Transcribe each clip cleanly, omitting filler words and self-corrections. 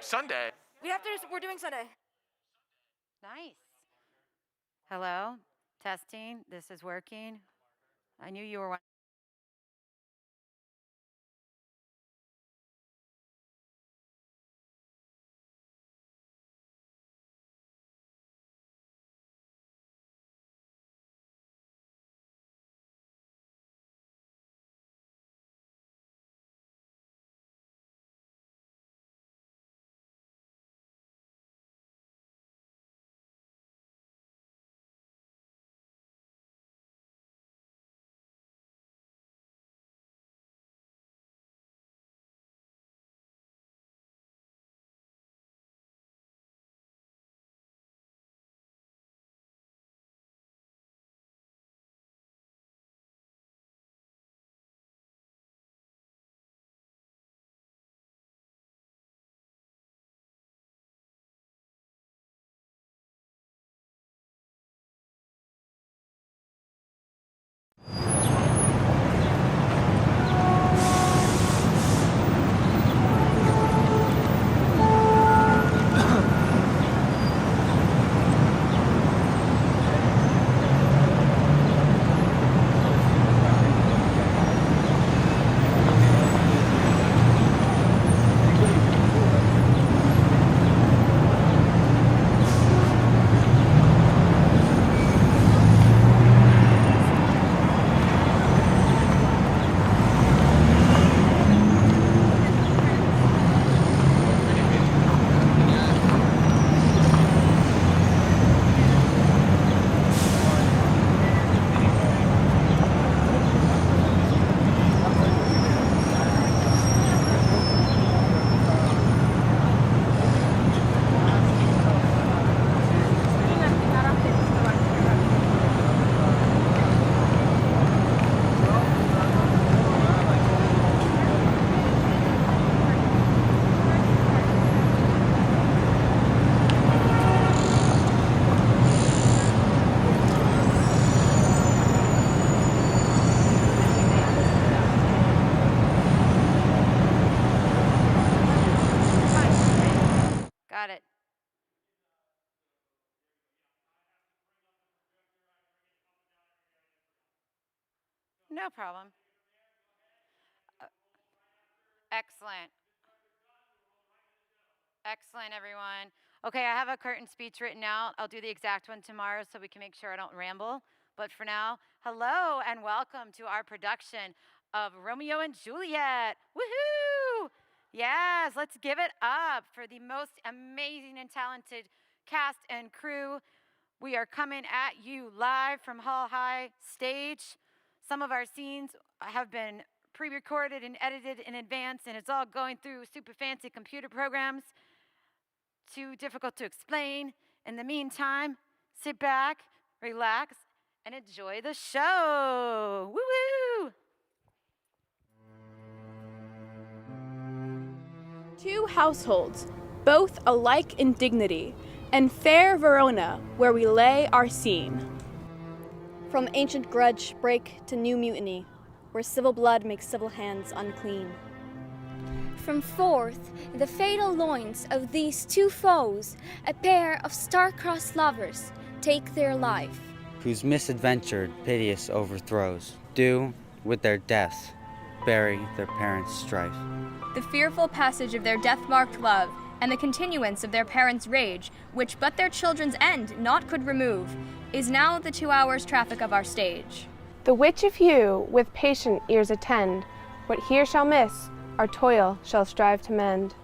Sunday. We're doing Sunday. Nice. Hello? Testing. This is working. I knew you were one. Got it. No problem. Excellent. Excellent, everyone. Okay, I have a curtain speech written out. I'll do the exact one tomorrow so we can make sure I don't ramble. But for now, hello and welcome to our production of Romeo and Juliet. Woohoo! Yes, let's give it up for the most amazing and talented cast and crew. We are coming at you live from Hall High Stage. Some of our scenes have been pre-recorded and edited in advance, and it's all going through super fancy computer programs. Too difficult to explain. In the meantime, sit back, relax, and enjoy the show. Woo-woo! Two households, both alike in dignity, and fair Verona, where we lay our scene. From ancient grudge break to new mutiny, where civil blood makes civil hands unclean. From forth the fatal loins of these two foes, a pair of star-crossed lovers take their life, whose misadventured, piteous overthrows do, with their deaths, bury their parents' strife. The fearful passage of their death-marked love, and the continuance of their parents' rage, which but their children's end naught could remove, is now the 2 hours' traffic of our stage. The which if you with patient ears attend, what here shall miss, our toil shall strive to mend.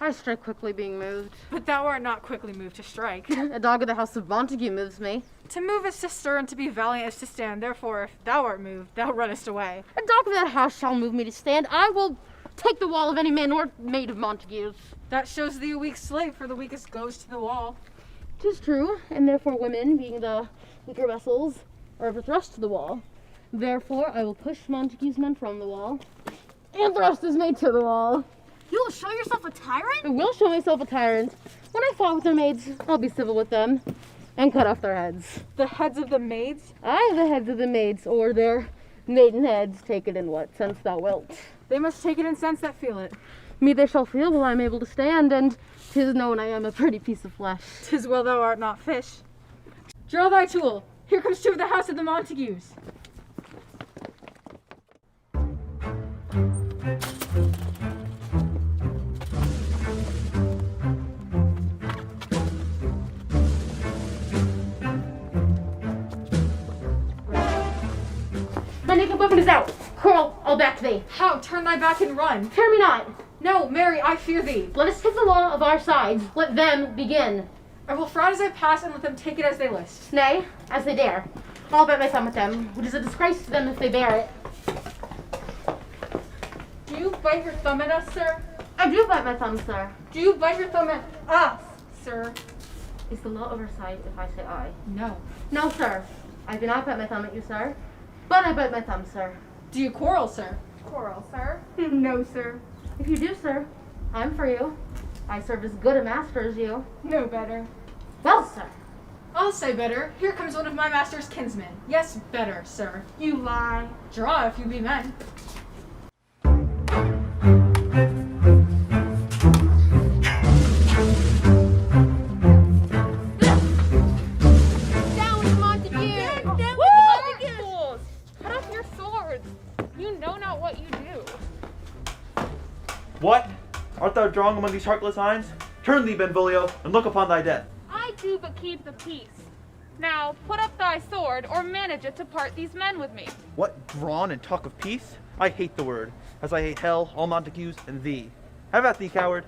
I strike quickly being moved. But thou art not quickly moved to strike. A dog of the house of Montague moves me. To move is to stir, and to be valiant is to stand. Therefore, if thou art moved, thou runnest away. A dog of that house shall move me to stand. I will take the wall of any man or maid of Montague's. That shows thee a weak slave, for the weakest goes to the wall. 'Tis true, and therefore women, being the weaker vessels, are ever thrust to the wall. Therefore, I will push Montague's men from the wall, and thrust his maid to the wall. You will show yourself a tyrant? I will show myself a tyrant. When I fought with their maids, I'll be civil with them, and cut off their heads. The heads of the maids? Aye, the heads of the maids, or their maiden heads, take it in what sense thou wilt. They must take it in sense that feel it. Me they shall feel while I am able to stand, and 'tis known I am a pretty piece of flesh. 'Tis well thou art not fish. Draw thy tool. Here comes two of the house of the Montagues. My naked weapon is out. Curl, I'll back thee. How? Turn thy back and run. Fear me not. No, Mary, I fear thee. Let us take the law of our sides. Let them begin. I will frown as I pass and let them take it as they list. Nay, as they dare. I'll bet my thumb with them, which is a disgrace to them if they bear it. Do you bite your thumb at us, sir? I do bite my thumb, sir. Do you bite your thumb at us, sir? Is the law of our side if I say I? No. No, sir. I do not bite my thumb at you, sir. But I bite my thumb, sir. Do you quarrel, sir? Quarrel, sir? No, sir. If you do, sir, I'm for you. I serve as good a master as you. No better. Well, sir. I'll say better. Here comes one of my master's kinsmen. Yes, better, sir. You lie. Draw if you be men. Down with Montague! Down with Montague! Cut off your swords. You know not what you do. What? Art thou drawing among these heartless hinds? Turn thee, Benvolio, and look upon thy death. I do but keep the peace. Now put up thy sword, or manage it to part these men with me. What, drawn and talk of peace? I hate the word, as I hate hell, all Montagues, and thee. Have at thee, coward.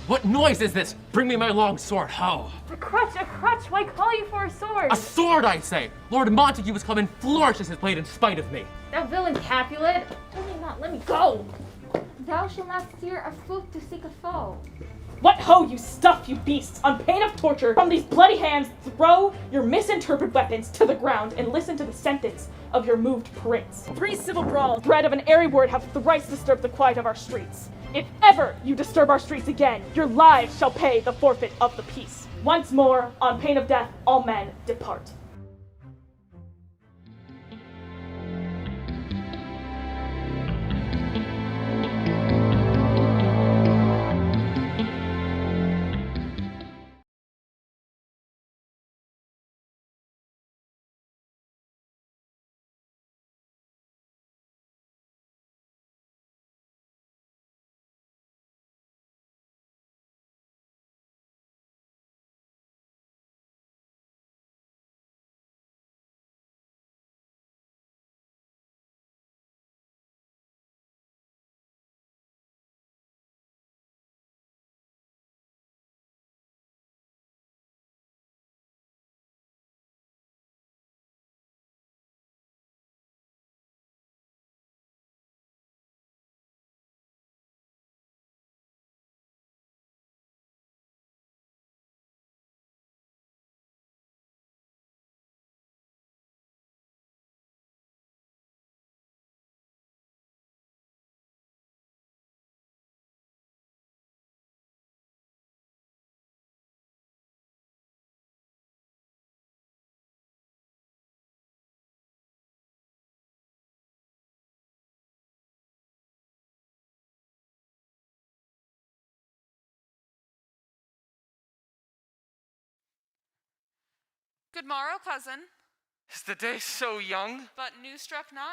What noise is this? Bring me my long sword, ho! A crutch! Why call you for a sword? A sword, I say! Lord Montague has come and flourishes his blade in spite of me. Thou villain Capulet! Only not, let me go! Thou shalt not steer a foot to seek a foe. What ho, you stuff, you beasts! On pain of torture, from these bloody hands, throw your misinterpreted weapons to the ground and listen to the sentence of your moved prince. 3 civil brawls, bred of an airy word, have thrice disturbed the quiet of our streets. If ever you disturb our streets again, your lives shall pay the forfeit of the peace. Once more, on pain of death, all men depart. Good morrow, cousin. Is the day so young? But new struck 9.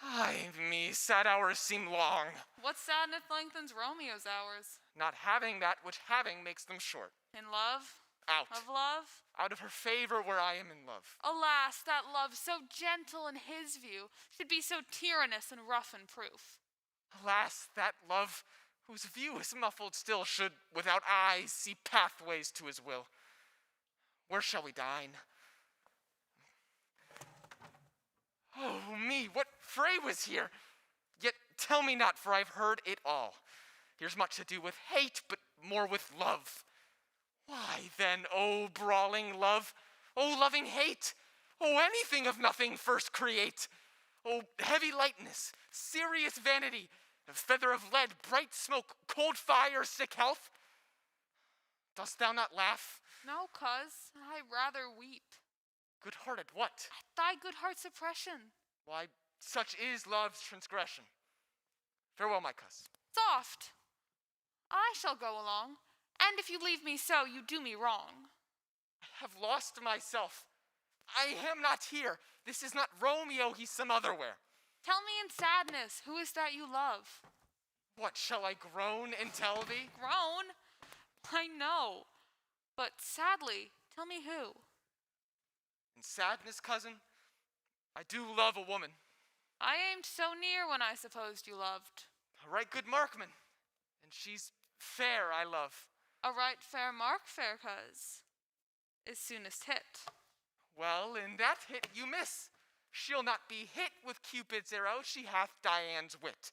Ay me, sad hours seem long. What sadness lengthens Romeo's hours? Not having that which having makes them short. In love? out. Of love? Out of her favor where I am in love. Alas, that love so gentle in his view should be so tyrannous and rough in proof. Alas, that love whose view is muffled still should, without eyes, see pathways to his will. Where shall we dine? Oh, me, what fray was here? Yet tell me not, for I've heard it all. Here's much to do with hate, but more with love. Why then, oh brawling love, oh loving hate, oh anything of nothing first create, oh heavy lightness, serious vanity, a feather of lead, bright smoke, cold fire, sick health? Dost thou not laugh? No, cuz, I rather weep. Good-hearted what? At thy good heart's oppression. Why, such is love's transgression. Farewell, my cuz. Soft! I shall go along, and if you leave me so, you do me wrong. I have lost myself. I am not here. This is not Romeo, he's some otherwhere. Tell me in sadness, who is that you love? What, shall I groan and tell thee? Groan? I know. But sadly, tell me who. In sadness, cousin, I do love a woman. I aimed so near when I supposed you loved. A right good markman, and she's fair, I love. A right fair mark, fair cuz. Is soonest hit. Well, in that hit you miss. She'll not be hit with Cupid's arrow, she hath Dian's wit.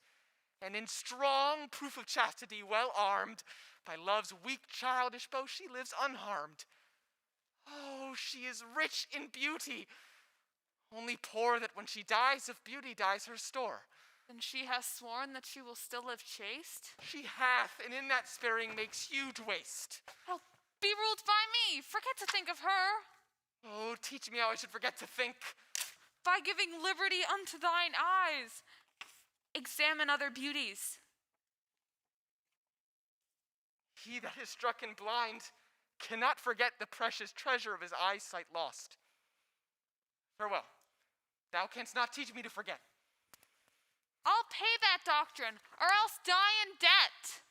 And in strong proof of chastity, well armed, by love's weak childish bow she lives unharmed. Oh, she is rich in beauty, only poor that when she dies of beauty dies her store. Then she has sworn that she will still live chaste? She hath, and in that sparing makes huge waste. Oh, be ruled by me, forget to think of her. Oh, teach me how I should forget to think. By giving liberty unto thine eyes. Examine other beauties. He that is struck and blind cannot forget the precious treasure of his eyesight lost. Farewell. Thou canst not teach me to forget. I'll pay that doctrine, or else die in debt.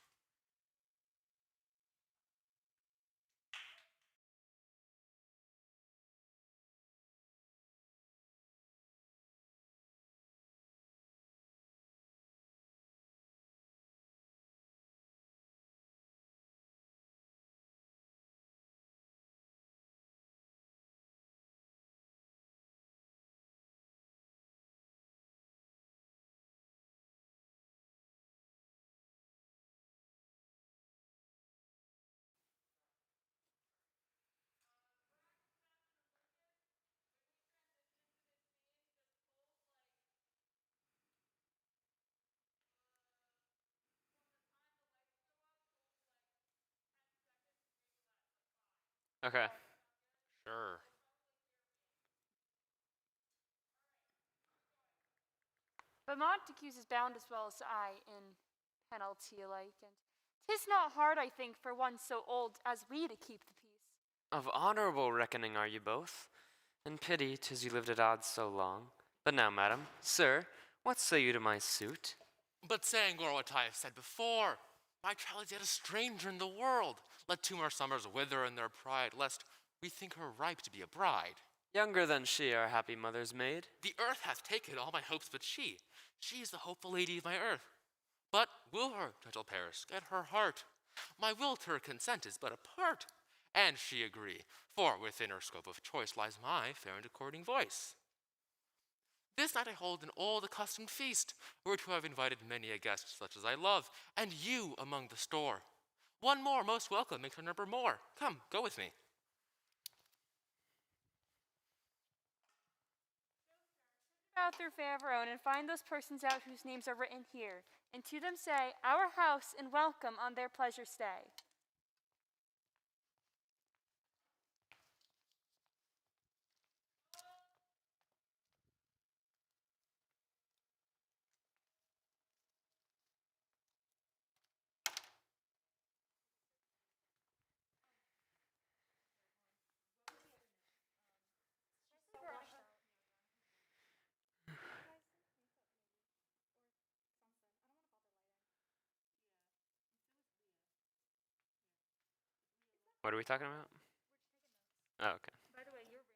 Okay. Sure. But Montagues is bound as well as I in penalty alike, and 'tis not hard, I think, for one so old as we to keep the peace. Of honorable reckoning are you both, and pity 'tis you lived at odds so long. But now, madam, sir, what say you to my suit? But saying o'er what I have said before, my child is yet a stranger in the world. Let 2 more summers wither in their pride, lest we think her ripe to be a bride. Younger than she, our happy mother's maid. The earth hath taken all my hopes but she. She is the hopeful lady of my earth. But will her, gentle Paris, get her heart? My will to her consent is but a part. And she agree, for within her scope of choice lies my fair and according voice. This night I hold an old accustomed feast, whereto I've invited many a guest such as I love, and you among the store. One more most welcome makes our number more. Come, go with me. Out through fair Verona and find those persons out whose names are written here, and to them say, our house and welcome on their pleasure stay. What are we talking about? Oh, okay. By the way, your ring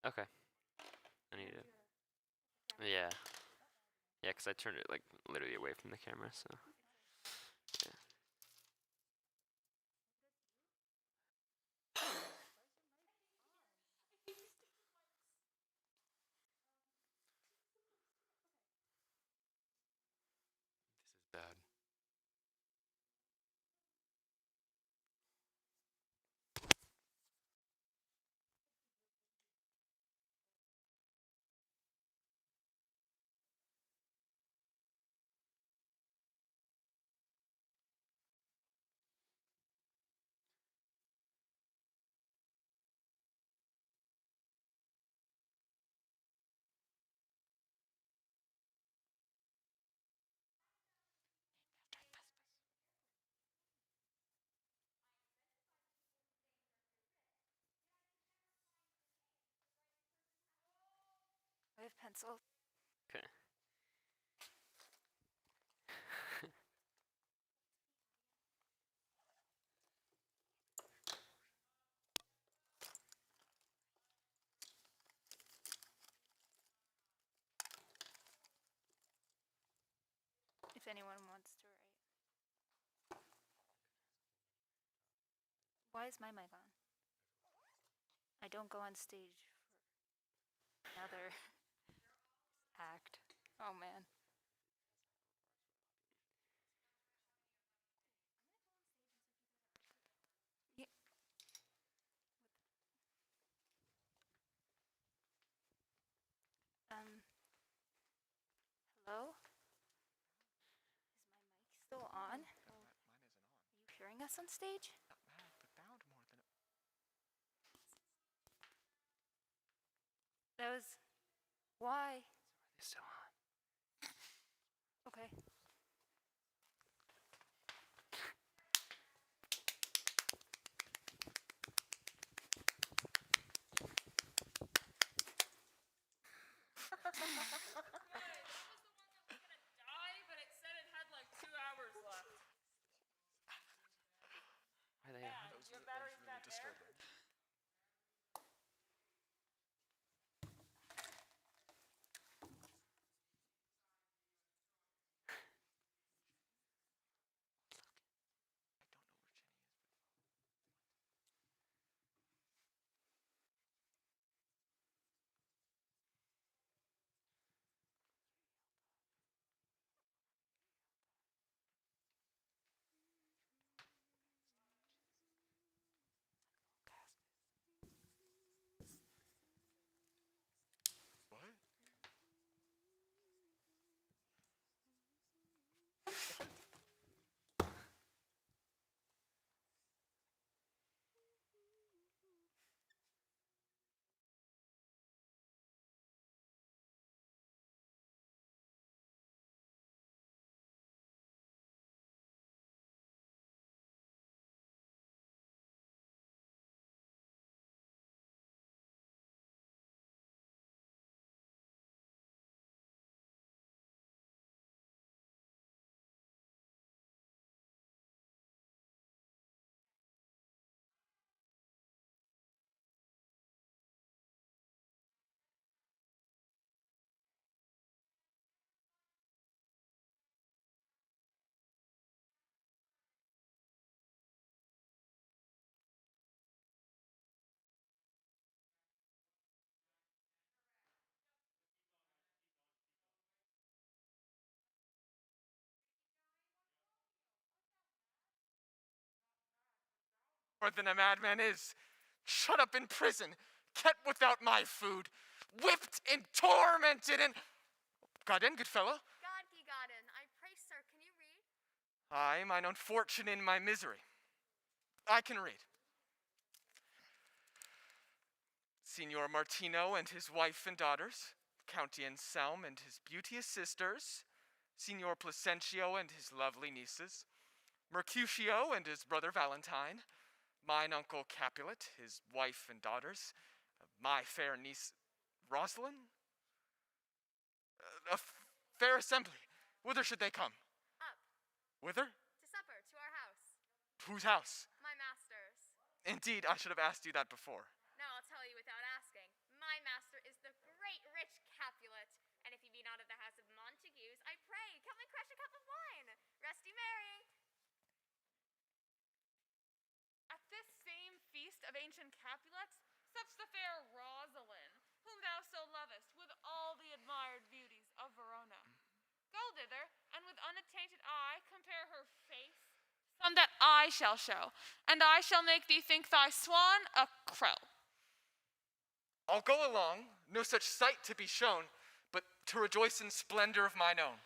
box. Okay. I need it. Yeah. Yeah, because I turned it like literally away from the camera, so. Yeah. This is bad. I have pencil. Okay. If anyone wants to write. Why is my mic on? I don't go on stage for another act. Oh man. Yeah. Hello? Is my mic still on? Mine isn't on. Are you hearing us on stage? Not mad, but bound more than. That was. Why? Are they still on? Okay. But it said it had like 2 hours left. Are they Yeah, on? your battery's really back there. disturbing. I don't know where Jenny is, but. What? More than a madman is. Shut up in prison, kept without my food, whipped and tormented and. God in, good fellow. God, ye Godden, I pray, sir, can you read? I, mine own fortune in my misery. I can read. Signor Martino and his wife and daughters, Count Anselm and his beauteous sisters, Signor Placentio and his lovely nieces, Mercutio and his brother Valentine, mine uncle Capulet, his wife and daughters, my fair niece Rosalind. A fair assembly. Whither should they come? Up. Whither? To supper, to our house. Whose house? My master's. Indeed, I should have asked you that before. Now I'll tell you without asking. My master is the great rich Capulet, and if he be not of the house of Montagues, I pray, come and crush a cup of wine. Resty merry. At this same feast of ancient Capulets, sups the fair Rosalind, whom thou so lovest with all the admired beauties of Verona. Go thither, and with unattainted eye compare her face, some that I shall show, and I shall make thee think thy swan a crow. I'll go along, no such sight to be shown, but to rejoice in splendor of mine own.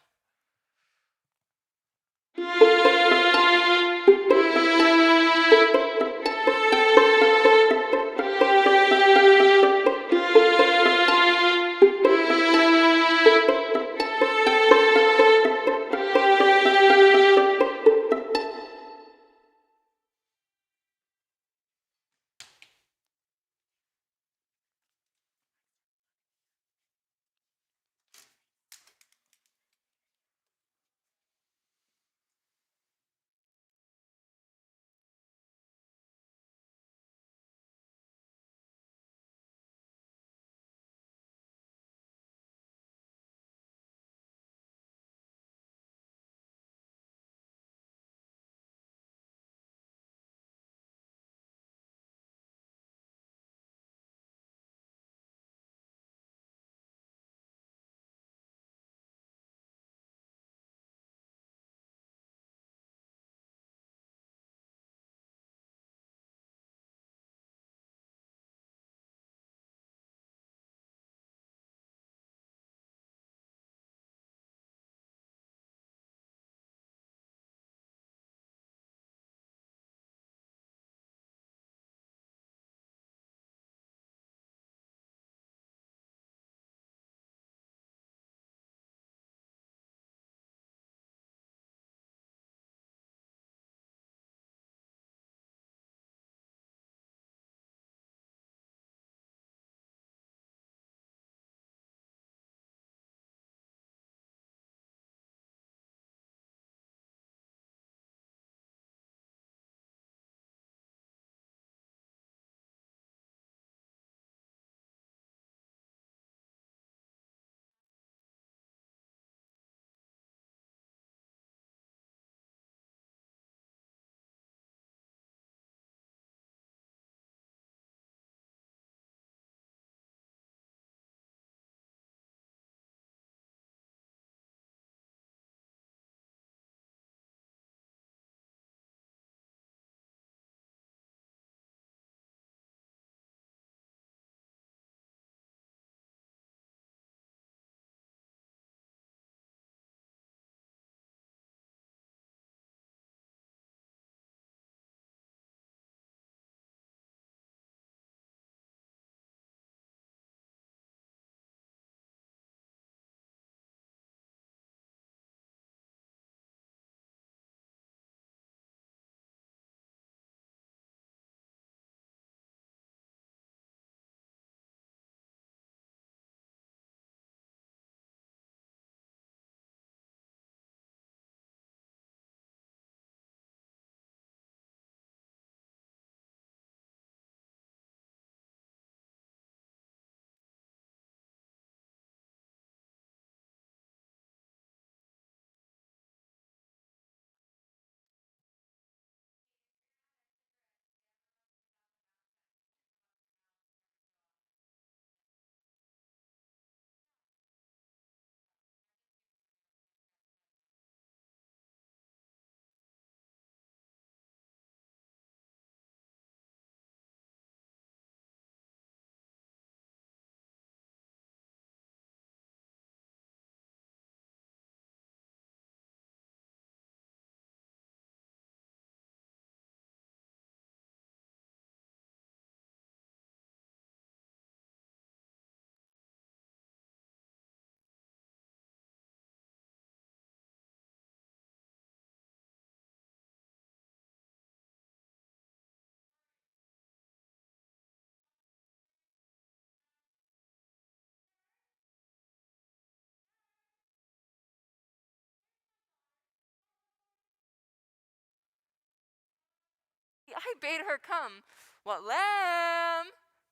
I bade her come. What, lamb?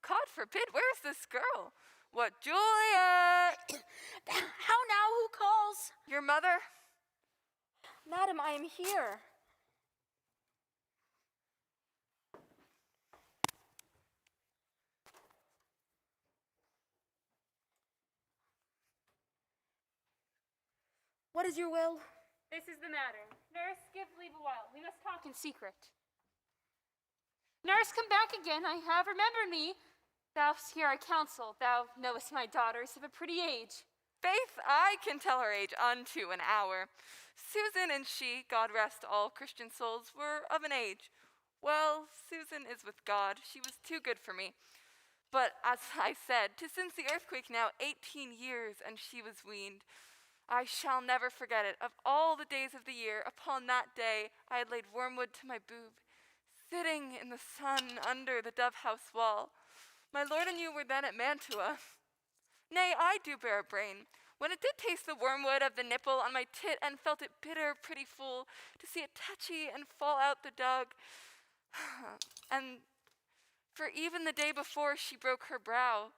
God forbid, where's this girl? What, Juliet? How now, who calls? Your mother? Madam, I am here. What is your will? This is the matter. Nurse, give leave a while. We must talk in secret. Nurse, come back again. I have remembered me. Thou'st hear our counsel. Thou knowest my daughter is of a pretty age. Faith, I can tell her age unto an hour. Susan and she, God rest all Christian souls, were of an age. Well, Susan is with God. She was too good for me. But as I said, 'tis since the earthquake now 18 years, and she was weaned. I shall never forget it. Of all the days of the year, upon that day I had laid wormwood to my boob, sitting in the sun under the dove-house wall. My lord and you were then at Mantua. Nay, I do bear a brain. When it did taste the wormwood of the nipple on my tit, and felt it bitter, pretty fool, to see it touchy and fall out the dug. And for even the day before she broke her brow,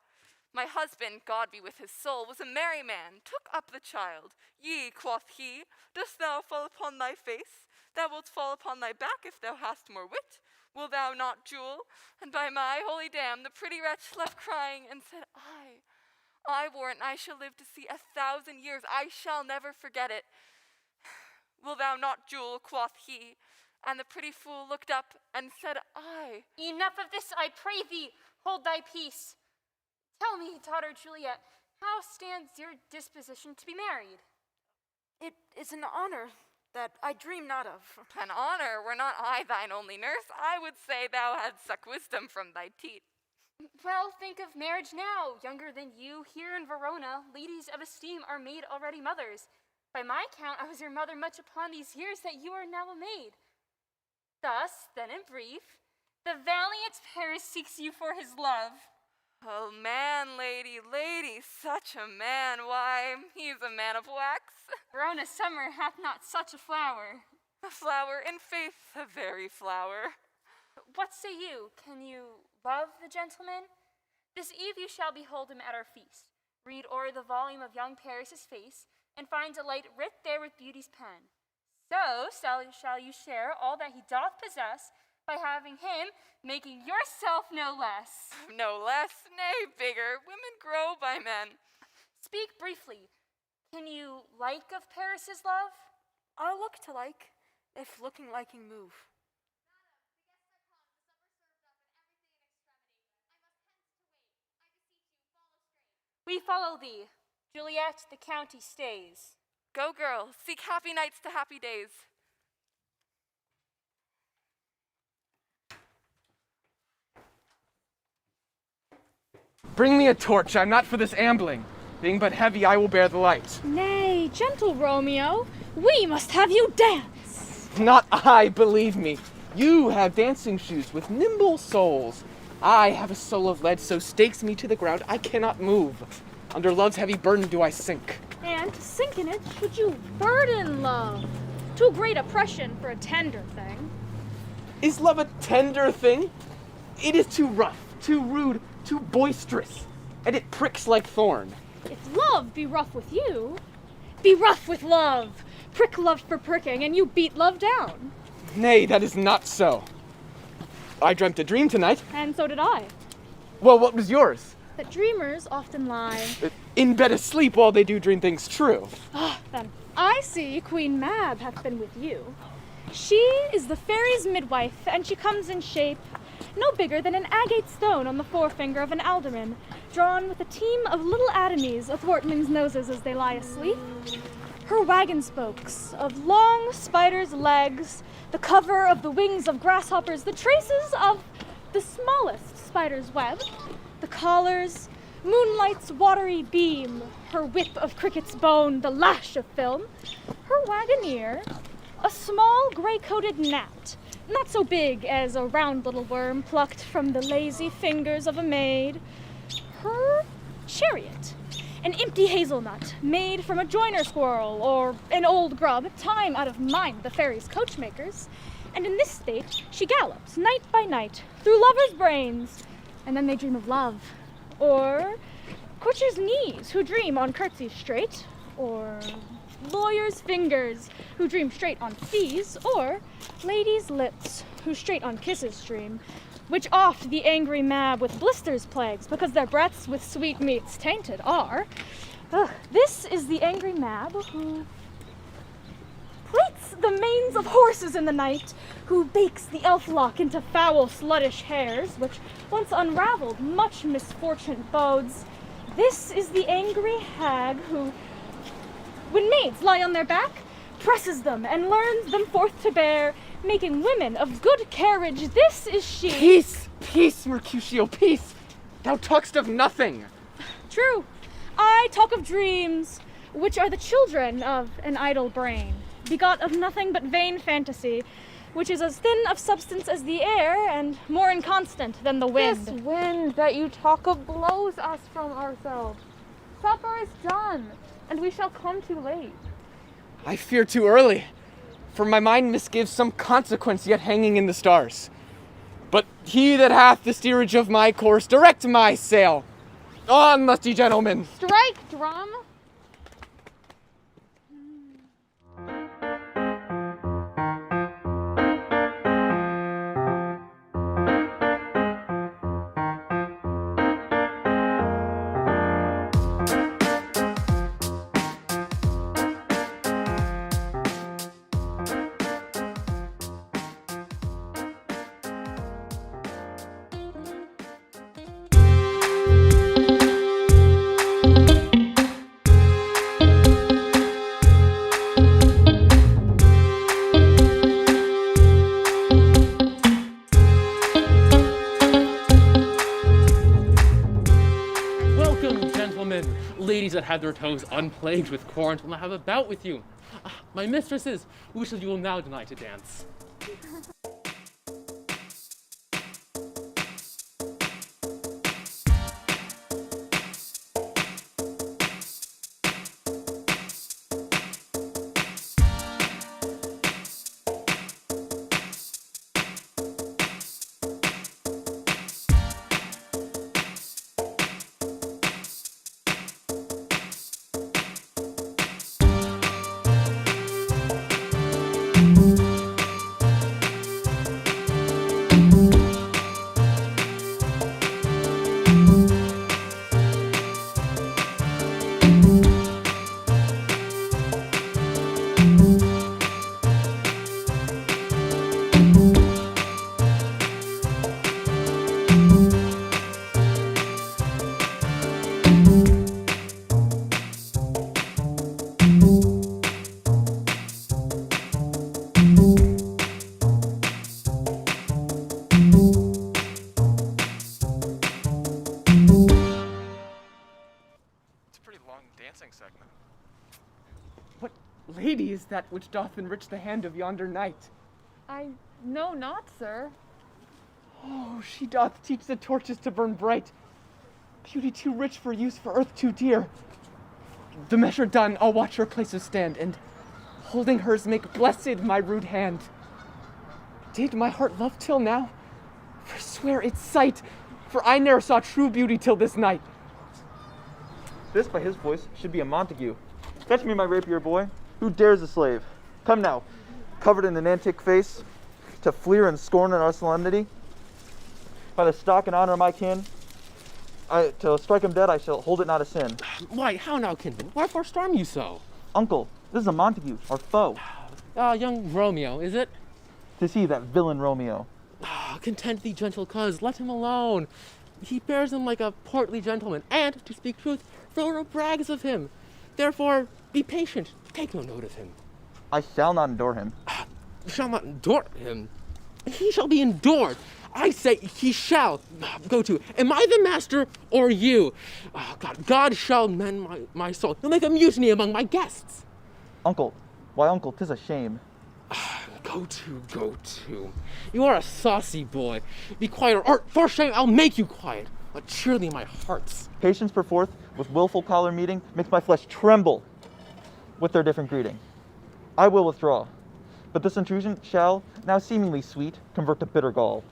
my husband, God be with his soul, was a merry man, took up the child. Yea, quoth he, dost thou fall upon thy face? Thou wilt fall upon thy back if thou hast more wit. Will thou not, Jewel? And by my holy dam, the pretty wretch left crying, and said, I warrant I shall live to see 1,000 years. I shall never forget it. Will thou not, Jewel? Quoth he. And the pretty fool looked up and said, I. Enough of this, I pray thee. Hold thy peace. Tell me, daughter Juliet, how stands your disposition to be married? It is an honor that I dream not of. An honor? Were not I thine only nurse, I would say thou hadst sucked wisdom from thy teat. Well, think of marriage now. Younger than you, here in Verona, ladies of esteem are made already mothers. By my count, I was your mother much upon these years that you are now a maid. Thus, then in brief, the valiant Paris seeks you for his love. Oh, man, lady, such a man, why, he's a man of wax. Verona summer hath not such a flower. A flower, in faith, a very flower. What say you? Can you love the gentleman? This eve you shall behold him at our feast. Read o'er the volume of young Paris's face, and find delight writ there with beauty's pen. So shall you share all that he doth possess, by having him, making yourself no less. No less, nay, bigger. Women grow by men. Speak briefly. Can you like of Paris's love? I'll look to like, if looking liking move. We follow thee. Juliet, the county stays. Go, girl, seek happy nights to happy days. Bring me a torch, I'm not for this ambling. Being but heavy, I will bear the light. Nay, gentle Romeo, we must have you dance. Not I, believe me. You have dancing shoes with nimble soles. I have a soul of lead, so stakes me to the ground, I cannot move. Under love's heavy burden do I sink. And to sink in it, should you burden love? Too great oppression for a tender thing. Is love a tender thing? It is too rough, too rude, too boisterous, and it pricks like thorn. If love be rough with you, be rough with love. Prick love for pricking, and you beat love down. Nay, that is not so. I dreamt a dream tonight. And so did I. Well, what was yours? That dreamers often lie in bed asleep while they do dream things true. Then I see Queen Mab hath been with you. She is the fairy's midwife, and she comes in shape no bigger than an agate stone on the forefinger of an alderman, drawn with a team of little atomies athwart men's noses as they lie asleep. Her wagon spokes of long spiders' legs, the cover of the wings of grasshoppers, the traces of the smallest spider's web, the collars, moonlight's watery beam, her whip of cricket's bone, the lash of film, her wagoneer, a small gray-coated gnat, not so big as a round little worm plucked from the lazy fingers of a maid, her chariot, an empty hazelnut made from a joiner squirrel or an old grub, time out of mind the fairy's coachmakers, And in this state, she gallops night by night through lovers' brains, and then they dream of love. Or courtiers' knees who dream on curtsies straight, or lawyers' fingers who dream straight on fees, or ladies' lips who straight on kisses dream, which oft the angry mab with blisters plagues, because their breaths with sweetmeats tainted are. This is the angry mab who plaits the manes of horses in the night, who bakes the elf-lock into foul sluttish hairs, which once unraveled much misfortune bodes. This is the angry hag who, when maids lie on their back, presses them and learns them forth to bear, making women of good carriage. This is she. Peace, peace, Mercutio, peace. Thou talk'st of nothing. True. I talk of dreams, which are the children of an idle brain, begot of nothing but vain fantasy, which is as thin of substance as the air and more inconstant than the wind. This wind that you talk of blows us from ourselves. Supper is done, and we shall come too late. I fear too early, for my mind misgives some consequence yet hanging in the stars. But he that hath the steerage of my course, direct my sail. On, lusty gentlemen! Strike, drum! Ladies that had their toes unplagued with corns will now have a bout with you. My mistresses, which of you will now deny to dance? Segment. What lady is that which doth enrich the hand of yonder knight? I know not, sir. Oh, she doth teach the torches to burn bright. Beauty too rich for use, for earth too dear. The measure done, I'll watch her places stand, and holding hers make blessed my rude hand. Did my heart love till now? Forswear its sight, for I ne'er saw true beauty till this night. This, by his voice, should be a Montague. Fetch me my rapier, boy. Who dares a slave? Come now, covered in an antique face, to fleer and scorn in our solemnity. By the stock and honor of my kin, to strike him dead, I shall hold it not a sin. Why, how now, kinsman? Wherefore storm you so? Uncle, this is a Montague, our foe. Young Romeo, is it? 'Tis he, that villain Romeo. Content thee, gentle cuz, let him alone. He bears him like a portly gentleman, and, to speak truth, Frodo brags of him. Therefore, be patient, take no note of him. I shall not endure him. Shall not endure him? He shall be endured. I say he shall. Go to. Am I the master or you? Oh, God shall mend my soul. He'll make a mutiny among my guests. Uncle, why, uncle, 'tis a shame. Go to. You are a saucy boy. Be quiet, or for shame I'll make you quiet. But cheerly my hearts. Patience perforth with willful collar meeting makes my flesh tremble with their different greeting. I will withdraw. but this intrusion shall, now seemingly sweet, convert to bitter gall.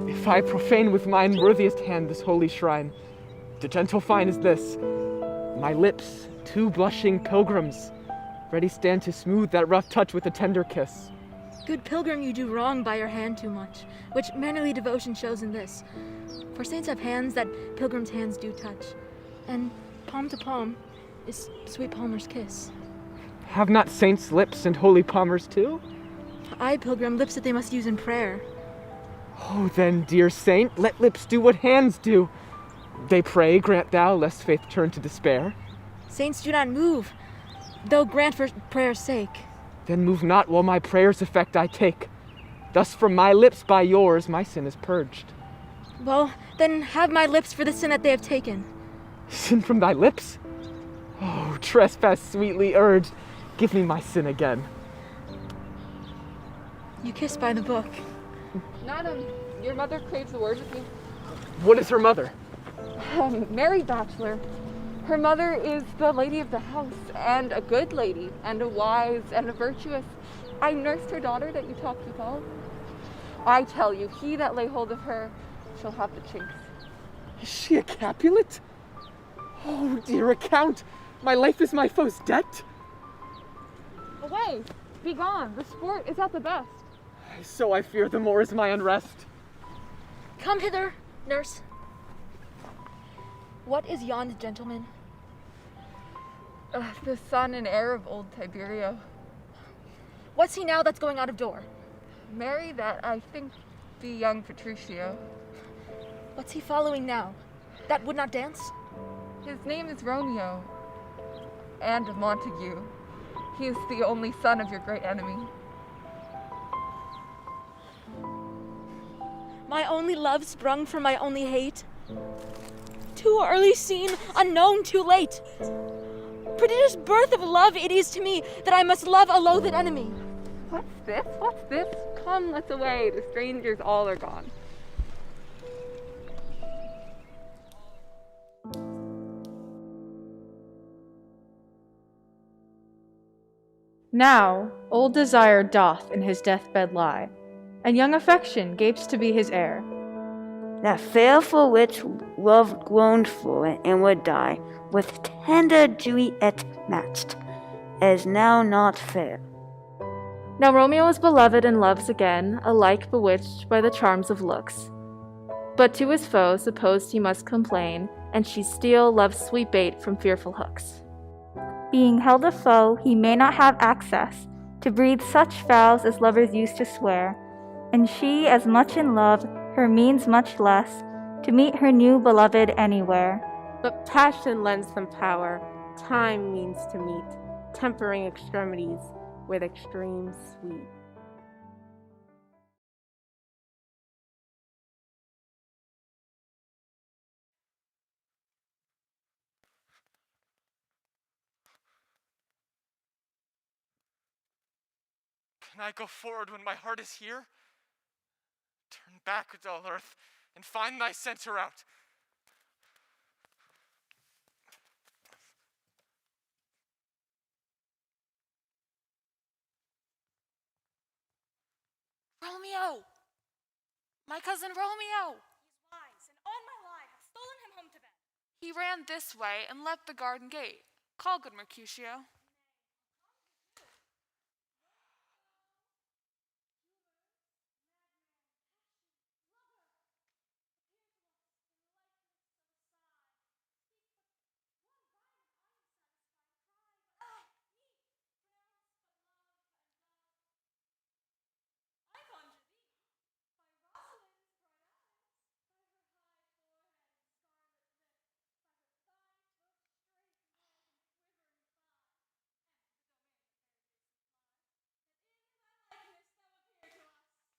If I profane with my unworthiest hand this holy shrine, the gentle fine is this: my lips, two blushing pilgrims, ready stand to smooth that rough touch with a tender kiss. Good pilgrim, you do wrong by your hand too much, which mannerly devotion shows in this. For saints have hands that pilgrims' hands do touch, and palm to palm is sweet palmer's kiss. Have not saints lips and holy palmers too? Aye, pilgrim, lips that they must use in prayer. Oh, then, dear saint, let lips do what hands do. They pray, grant thou, lest faith turn to despair. Saints do not move, though grant for prayer's sake. Then move not while my prayer's effect I take. Thus from my lips by yours my sin is purged. Well, then have my lips for the sin that they have taken. Sin from thy lips? Oh, trespass sweetly urged, give me my sin again. You kiss by the book. Madam, your mother craves a word with you. What is her mother? Mary Bachelor. Her mother is the lady of the house, and a good lady, and a wise, and a virtuous. I nursed her daughter that you talked with all. I tell you, he that lay hold of her shall have the chinks. Is she a Capulet? Oh, dear account, my life is my foe's debt. Away! Be gone! The sport is at the best. So I fear the more is my unrest. Come hither, nurse. What is yond gentleman? The son and heir of old Tiberio. What's he now that's going out of door? Marry that, I think, be young Petruchio. What's he following now? That would not dance? His name is Romeo, and of Montague. He is the only son of your great enemy. My only love sprung from my only hate. Too early seen, unknown too late. Prodigious birth of love it is to me that I must love a loathed enemy. What's this? What's this? Come, let's away. The strangers all are gone. Now old desire doth in his deathbed lie, and young affection gapes to be his heir. That fair for which love groaned for and would die, with tender Juliet matched, is now not fair. Now Romeo is beloved and loves again, alike bewitched by the charms of looks. But to his foe supposed he must complain, and she steal love's sweet bait from fearful hooks. Being held a foe, he may not have access to breathe such vows as lovers used to swear, and she as much in love, her means much less, to meet her new beloved anywhere. But passion lends them power, time means to meet, tempering extremities with extreme sweet. Can I go forward when my heart is here? Turn back, dull earth, and find thy center out. Romeo! My cousin Romeo! He's wise, and on my life have stolen him home to bed. He ran this way and left the garden gate. Call, good Mercutio.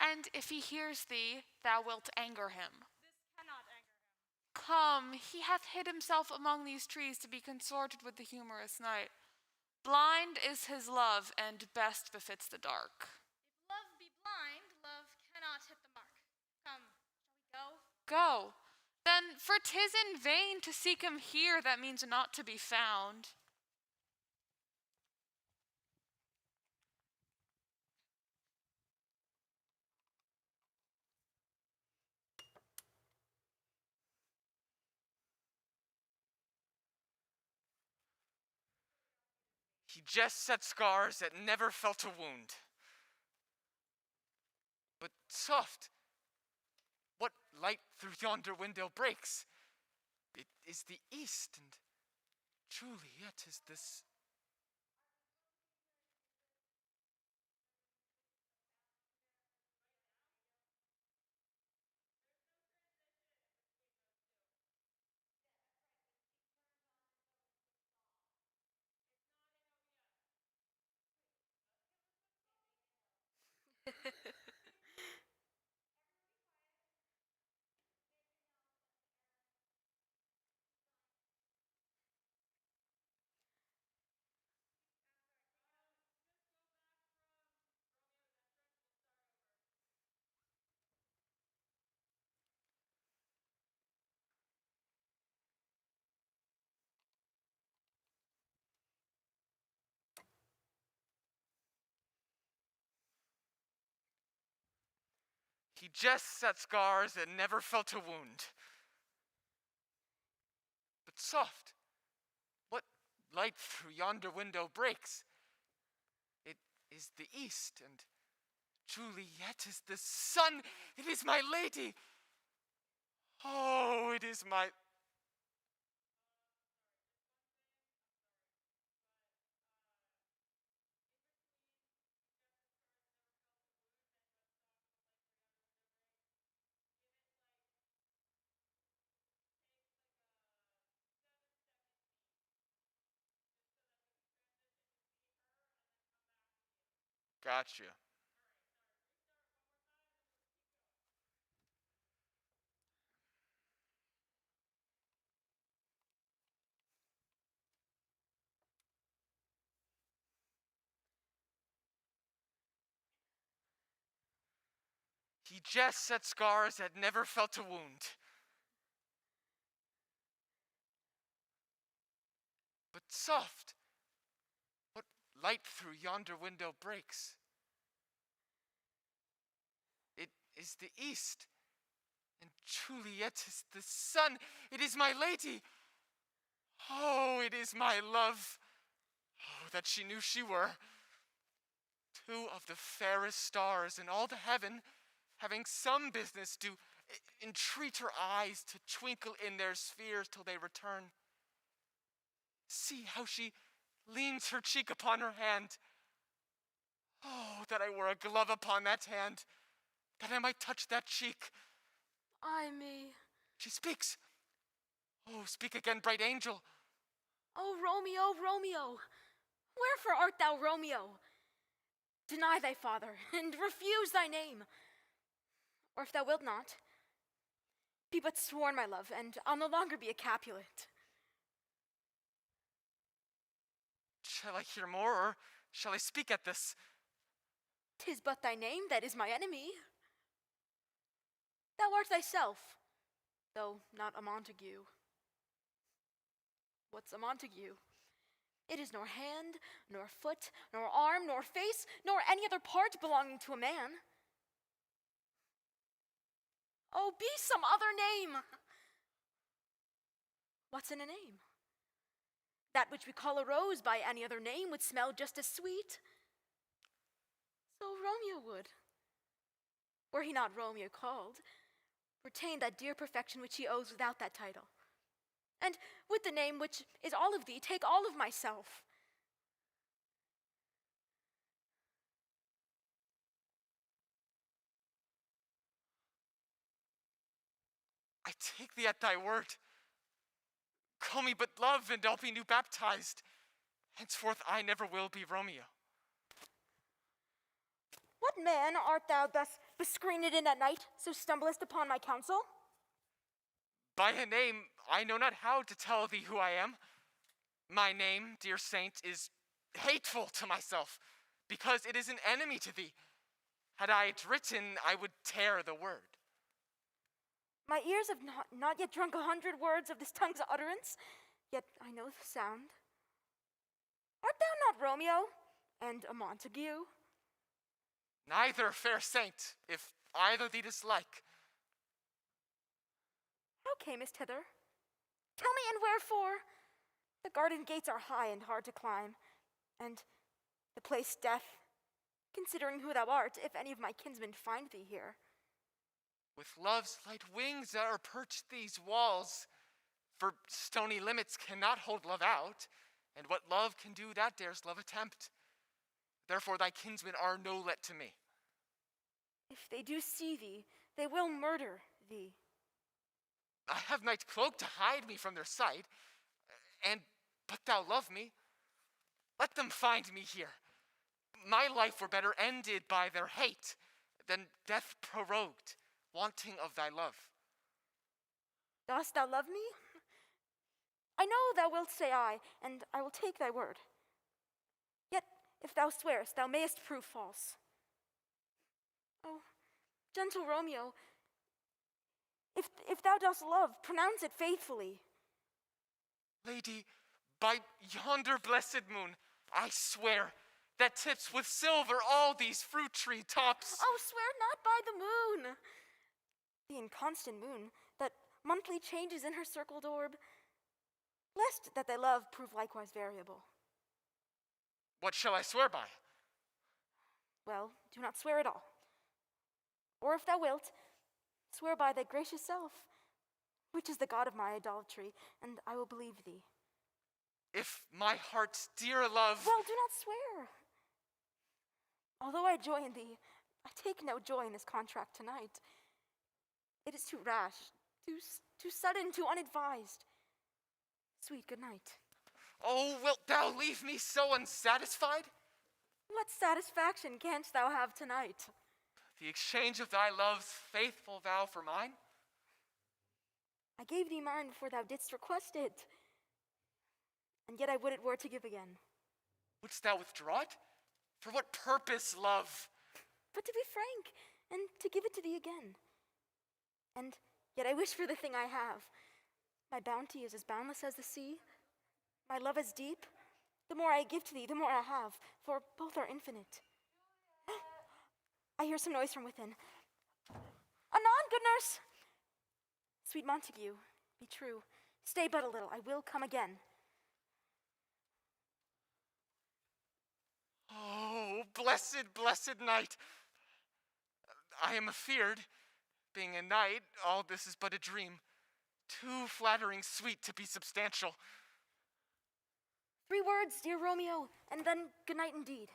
And if he hears thee, thou wilt anger him. This cannot anger him. Come, he hath hid himself among these trees to be consorted with the humorous night. Blind is his love, and best befits the dark. If love be blind, love cannot hit the mark. Come, shall we go? Go. Then, for 'tis in vain to seek him here that means not to be found. He just set scars that never felt a wound. But soft, what light through yonder window breaks? It is the east, and truly yet is this. He just set scars that never felt a wound. But soft, what light through yonder window breaks? It is the east, and truly yet is the sun. It is my lady. Oh, it is my. Gotcha. He just set scars that never felt a wound. But soft, what light through yonder window breaks? It is the east, and truly yet is the sun. It is my lady. Oh, it is my love. Oh, that she knew she were. Two of the fairest stars in all the heaven, having some business, do entreat her eyes to twinkle in their spheres till they return. See how she leans her cheek upon her hand. Oh, that I wore a glove upon that hand, that I might touch that cheek. Ay me. She speaks. Oh, speak again, bright angel. O Romeo, Romeo, wherefore art thou Romeo? Deny thy father, and refuse thy name. Or if thou wilt not, be but sworn, my love, and I'll no longer be a Capulet. Shall I hear more, or shall I speak at this? 'Tis but thy name that is my enemy. Thou art thyself, though not a Montague. What's a Montague? It is nor hand, nor foot, nor arm, nor face, nor any other part belonging to a man. Oh, be some other name. What's in a name? That which we call a rose by any other name would smell just as sweet. So Romeo would, were he not Romeo called, retain that dear perfection which he owes without that title. And with the name which is all of thee, take all of myself. I take thee at thy word. Call me but love, and I'll be new baptized. Henceforth I never will be Romeo. What man art thou thus bescreened in at night, so stumblest upon my counsel? By a name, I know not how to tell thee who I am. My name, dear saint, is hateful to myself, because it is an enemy to thee. Had I it written, I would tear the word. My ears have not yet drunk 100 words of this tongue's utterance, yet I know the sound. Art thou not Romeo, and a Montague? Neither, fair saint, if either thee dislike. How camest hither? Tell me, and wherefore? The garden gates are high and hard to climb, and the place death, considering who thou art, if any of my kinsmen find thee here. With love's light wings that are perched these walls, for stony limits cannot hold love out, and what love can do, that dares love attempt. Therefore thy kinsmen are no let to me. If they do see thee, they will murder thee. I have night cloak to hide me from their sight, but thou love me. Let them find me here. My life were better ended by their hate than death prorogued, wanting of thy love. Dost thou love me? I know thou wilt say aye, and I will take thy word. Yet, if thou swearest, thou mayest prove false. Oh, gentle Romeo, if thou dost love, pronounce it faithfully. Lady, by yonder blessed moon, I swear that tips with silver all these fruit tree tops. Oh, swear not by the moon, the inconstant moon that monthly changes in her circled orb, lest that thy love prove likewise variable. What shall I swear by? Well, do not swear at all. Or if thou wilt, swear by thy gracious self, which is the God of my idolatry, and I will believe thee. If my heart's dear love... Well, do not swear. Although I join thee, I take no joy in this contract tonight. It is too rash, too sudden, too unadvised. Sweet good night. Oh, wilt thou leave me so unsatisfied? What satisfaction canst thou have tonight? The exchange of thy love's faithful vow for mine? I gave thee mine before thou didst request it, and yet I would it were to give again. Wouldst thou withdraw it? For what purpose, love? But to be frank, and to give it to thee again. And yet I wish for the thing I have. My bounty is as boundless as the sea. My love is deep. The more I give to thee, the more I have, for both are infinite. I hear some noise from within. Anon, good nurse! Sweet Montague, be true. Stay but a little, I will come again. Oh, blessed night. I am afeard, being a knight, all this is but a dream. Too flattering sweet to be substantial. 3 words, dear Romeo, and then good night indeed.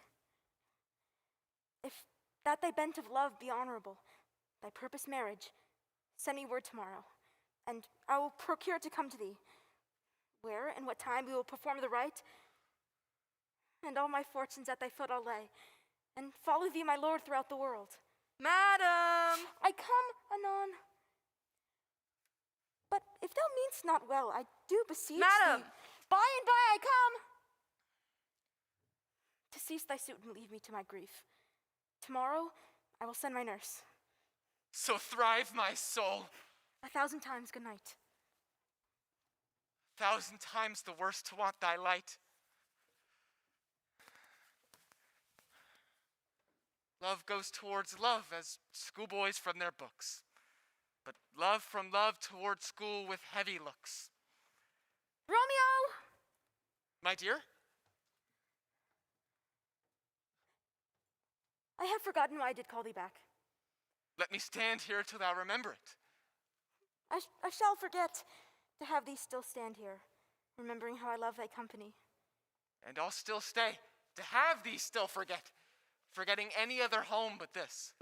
If that thy bent of love be honorable, thy purpose marriage, send me word tomorrow, and I will procure to come to thee. Where and what time we will perform the rite, and all my fortunes at thy foot I'll lay, and follow thee, my lord, throughout the world. Madam! I come anon. But if thou mean'st not well, I do beseech Madam! thee. By and by I come. To cease thy suit and leave me to my grief. Tomorrow I will send my nurse. So thrive my soul. 1,000 times good night. 1,000 times the worse to want thy light. Love goes towards love as schoolboys from their books. but love from love toward school with heavy looks. Romeo! My dear? I have forgotten why I did call thee back. Let me stand here till thou remember it. I shall forget to have thee still stand here, remembering how I love thy company. And I'll still stay, to have thee still forgetting any other home but this.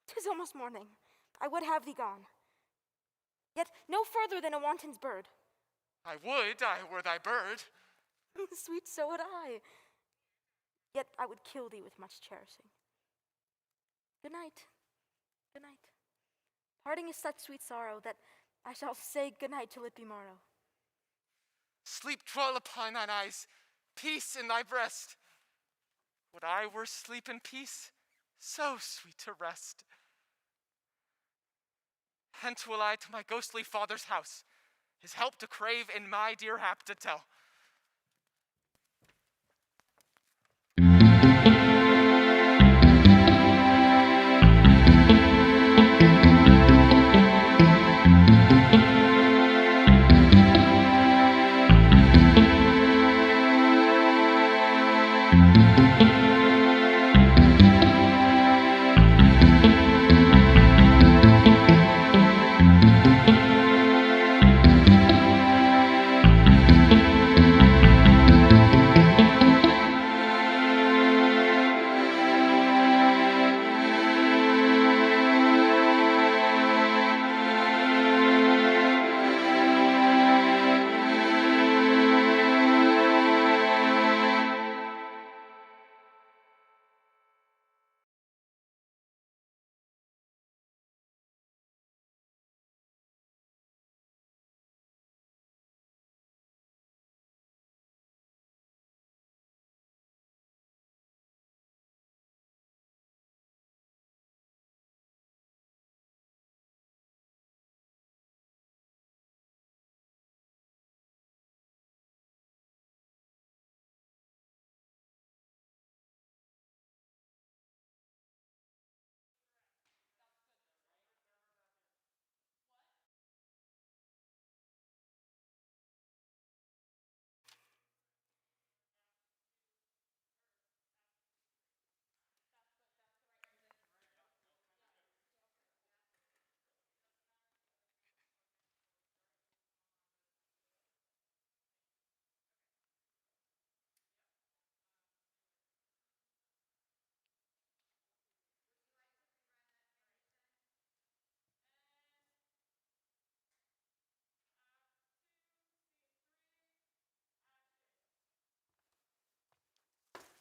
'Tis almost morning. I would have thee gone. Yet no further than a wanton's bird. I would I were thy bird. Sweet, so would I. Yet I would kill thee with much cherishing. Good night. Good night. Parting is such sweet sorrow that I shall say good night till it be morrow. Sleep dwell upon thine eyes, peace in thy breast. Would I were sleep and peace, so sweet to rest. Hence will I to my ghostly father's house, his help to crave and my dear hap to tell.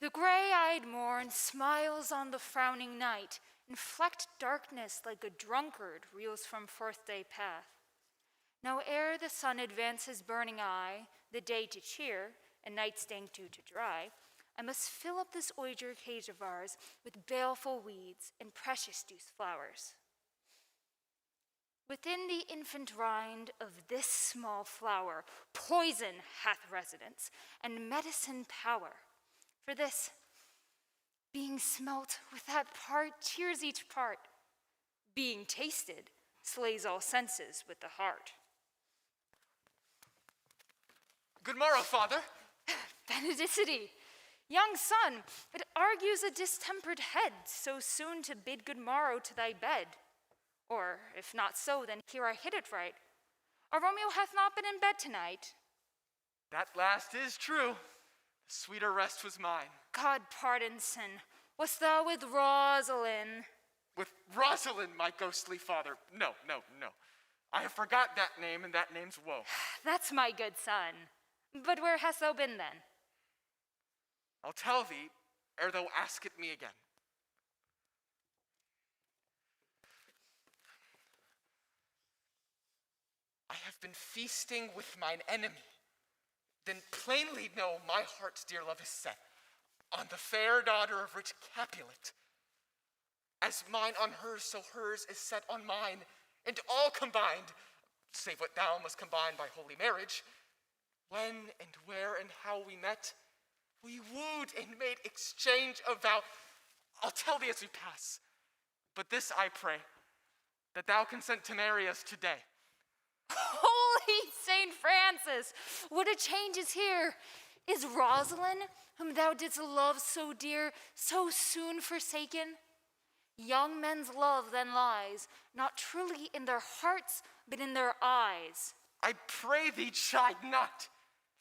The gray-eyed morn smiles on the frowning night, and flecked darkness like a drunkard reels from forth day path. Now ere the sun advances burning eye, the day to cheer, and night's dank dew to dry, I must fill up this oiger cage of ours with baleful weeds and precious deuce flowers. Within the infant rind of this small flower, poison hath residence, and medicine power. For this, being smelt with that part cheers each part. Being tasted slays all senses with the heart. Good morrow, father. Benedicity, young son, it argues a distempered head so soon to bid good morrow to thy bed. Or, if not so, then here I hit it right. Our Romeo hath not been in bed tonight. That last is true. Sweeter rest was mine. God pardon sin. Wast thou with Rosalind? With Rosalind, my ghostly father. No. I have forgot that name, and that name's woe. That's my good son. But where hast thou been then? I'll tell thee, ere thou ask it me again. I have been feasting with mine enemy. Then plainly know my heart's dear love is set on the fair daughter of rich Capulet. As mine on hers, so hers is set on mine, and all combined, save what thou must combine by holy marriage. When and where and how we met, we wooed and made exchange of vow. I'll tell thee as we pass, but this I pray, that thou consent to marry us today. Holy Saint Francis, what a change is here! Is Rosalind, whom thou didst love so dear, so soon forsaken? Young men's love then lies, not truly in their hearts, but in their eyes. I pray thee, chide not.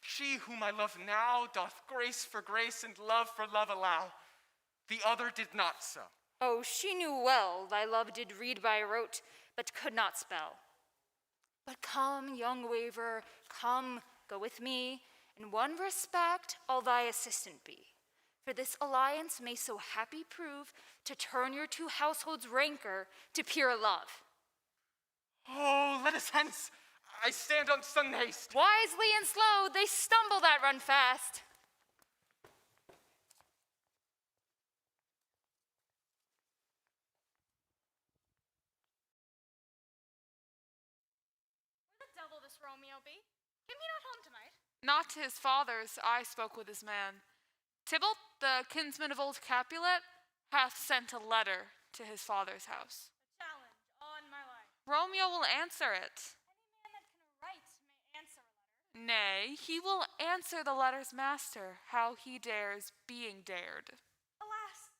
She whom I love now doth grace for grace and love for love allow. The other did not so. Oh, she knew well thy love did read by rote, but could not spell. But come, young waverer, come, go with me. In one respect I'll thy assistant be. For this alliance may so happy prove to turn your two households' rancor to pure love. Oh, let us hence. I stand on sudden haste. Wisely and slow, they stumble that run fast. Where the devil this Romeo be? Came he not home tonight? Not to his father's, I spoke with his man. Tybalt, the kinsman of old Capulet, hath sent a letter to his father's house. A challenge on my life. Romeo will answer it. Any man that can write may answer a letter. Nay, he will answer the letter's master, how he dares being dared. Alas,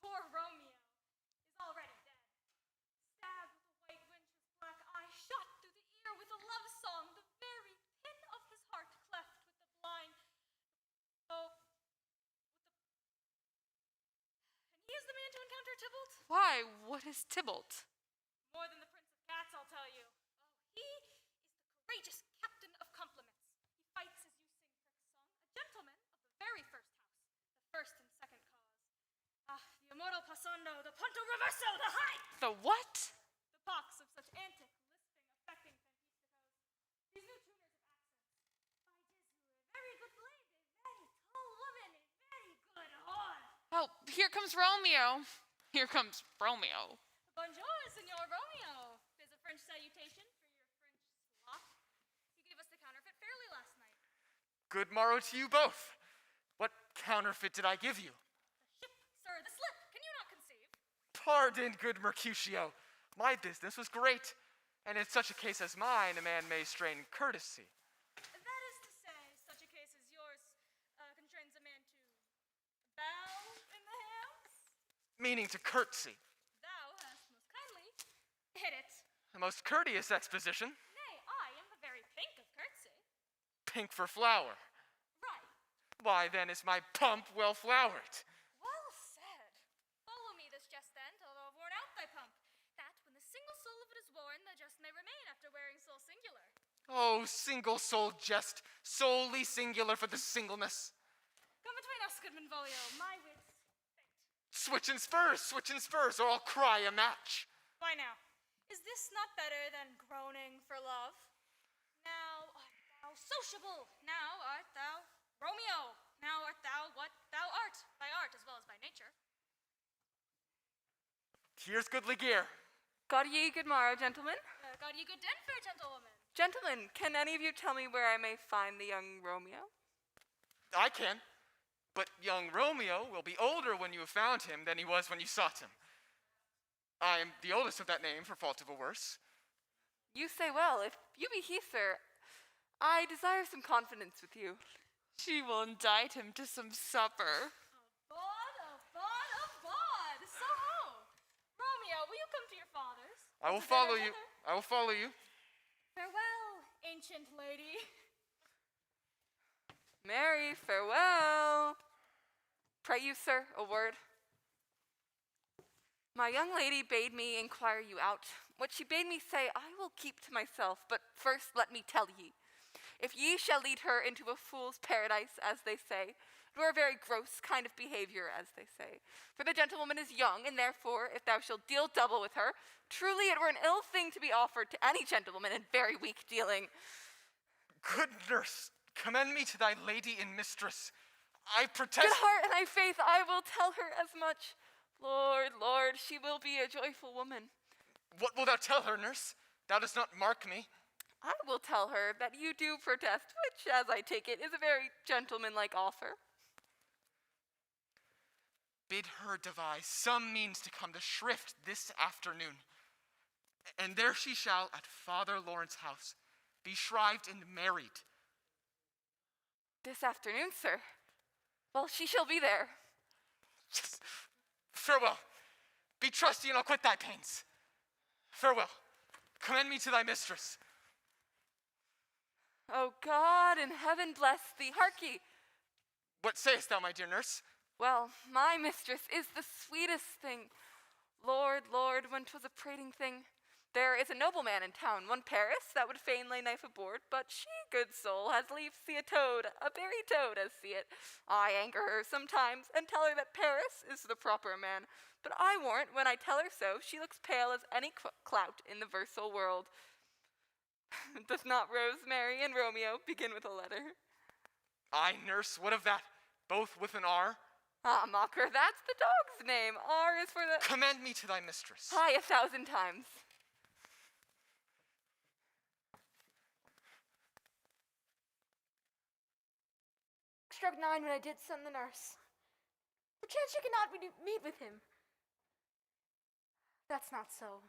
poor Romeo is already dead. Stabbed with a white winter's black eye, shot through the ear with a love song, the very pin of his heart cleft with the blind. Oh, and he is the man to encounter Tybalt? Why, what is Tybalt? More than the Prince of Cats, I'll tell you. Oh, he is the courageous captain of compliments. He fights as you sing Frick's song, a gentleman of the very first house, the first and second cause. Ah, the immortal passando, the punto reverso, the high! The what? The pox of such antic, lisping, affecting fantisticos. These new tuners of accents. By Disney, a very good blade, a very tall woman, a very good horse. Oh, here comes Romeo. Here comes Romeo. Bonjour, Signor Romeo. There's a French salutation for your French sloth. You gave us the counterfeit fairly last night. Good morrow to you both. What counterfeit did I give you? The ship, sir, the slip. Can you not conceive? Pardon, good Mercutio. My business was great, and in such a case as mine, a man may strain courtesy. That is to say, such a case as yours constrains a man to bow in the hands. Meaning to curtsy. Thou hast most kindly hit it. A most courteous exposition. Nay, I am the very pink of curtsy. Pink for flower. Right. Why then is my pump well flowered? Well said. Follow me this jest then, till thou have worn out thy pump, that when the single soul of it is worn, the jest may remain after wearing soul singular. Oh, single soul jest, solely singular for the singleness. Come between us, good Benvolio, my wits faint. Switch and spurs, or I'll cry a match. Why now, is this not better than groaning for love? Now art thou sociable, now art thou Romeo, now art thou what thou art, by art as well as by nature. Here's goodly gear. God ye good morrow, gentlemen. God ye good den, fair gentlewoman. Gentlemen, can any of you tell me where I may find the young Romeo? I can. But young Romeo will be older when you have found him than he was when you sought him. I am the oldest of that name, for fault of a worse. You say well. If you be he, sir, I desire some confidence with you. She will indict him to some supper. Abad! So ho! Romeo, will you come to your father's? I will follow you. I will follow you. Farewell, ancient lady. Mary, farewell. Pray you, sir, a word. My young lady bade me inquire you out. What she bade me say I will keep to myself, but first let me tell ye. If ye shall lead her into a fool's paradise, as they say, it were a very gross kind of behavior, as they say. For the gentlewoman is young, and therefore, if thou shalt deal double with her, truly it were an ill thing to be offered to any gentlewoman, and very weak dealing. Good nurse, commend me to thy lady and mistress. I protest. Good heart and thy faith, I will tell her as much. Lord, she will be a joyful woman. What wilt thou tell her, nurse? Thou dost not mark me. I will tell her that you do protest, which, as I take it, is a very gentlemanlike offer. Bid her devise some means to come to shrift this afternoon. And there she shall, at Father Lawrence's house, be shrived and married. This afternoon, sir. Well, she shall be there. Yes. Farewell. Be trusty, and I'll quit thy pains. Farewell. Commend me to thy mistress. Oh, God in heaven bless thee. Hark ye. What sayest thou, my dear nurse? Well, my mistress is the sweetest thing. Lord, Lord, when 'twas a prating thing. There is a nobleman in town, one Paris, that would fain lay knife aboard, but she, good soul, has leave see a toad, a berry toad, as see it. I anger her sometimes, and tell her that Paris is the proper man, but I warrant when I tell her so, she looks pale as any clout in the versal world. Doth not Rosemary and Romeo begin with a letter? Aye, nurse, what of that? Both with an R? Ah, mocker, that's the dog's name. R is for the... Commend me to thy mistress. Aye, 1,000 times. Struck 9 when I did send the nurse. Perchance she cannot meet with him. That's not so.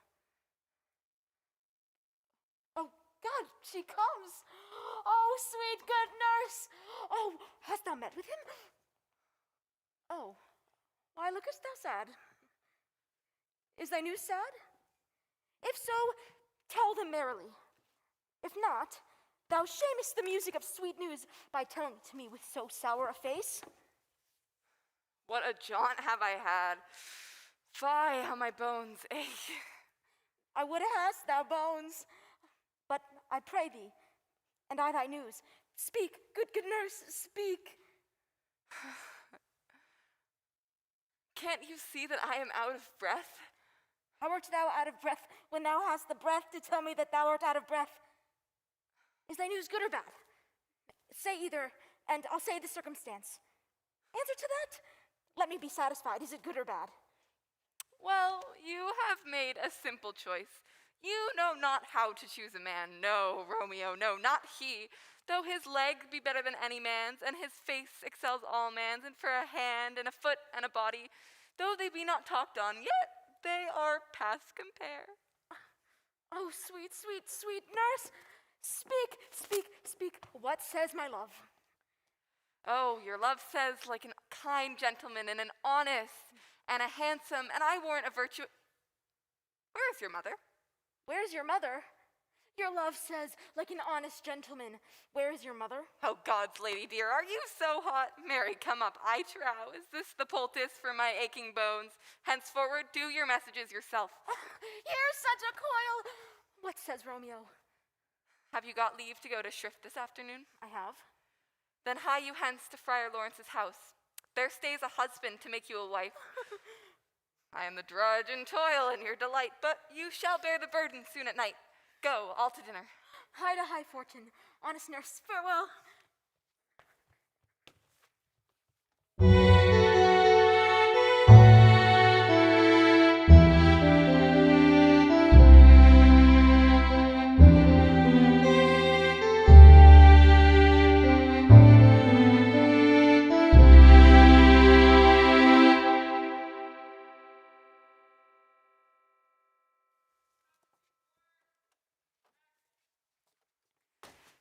Oh, God, she comes. Oh, sweet good nurse. Oh, hast thou met with him? Oh, why lookest thou sad? Is thy news sad? If so, tell them merrily. If not, thou shamest the music of sweet news by telling it to me with so sour a face. What a jaunt have I had. Fie, how my bones ache. I would hast thou bones, but I pray thee, and I thy news, speak, good nurse, speak. Can't you see that I am out of breath? How art thou out of breath when thou hast the breath to tell me that thou art out of breath? Is thy news good or bad? Say either, and I'll say the circumstance. Answer to that. Let me be satisfied. Is it good or bad? Well, you have made a simple choice. You know not how to choose a man. No, Romeo, no, not he. Though his leg be better than any man's, and his face excels all man's, and for a hand and a foot and a body, though they be not talked on, yet they are past compare. Oh, sweet, sweet, sweet nurse, speak, speak, speak. What says my love? Oh, your love says like a kind gentleman and an honest and a handsome, and I warrant a virtue. Where is your mother? Where's your mother? Your love says like an honest gentleman. Where is your mother? Oh, God's lady dear, are you so hot? Mary, come up, I trow. Is this the poultice for my aching bones? Henceforward, do your messages yourself. Here's such a coil. What says Romeo? Have you got leave to go to shrift this afternoon? I have. Then hie you hence to Friar Lawrence's house. There stays a husband to make you a wife. I am the drudge and toil and your delight, but you shall bear the burden soon at night. Go, all to dinner. Hie to high fortune. Honest nurse, farewell.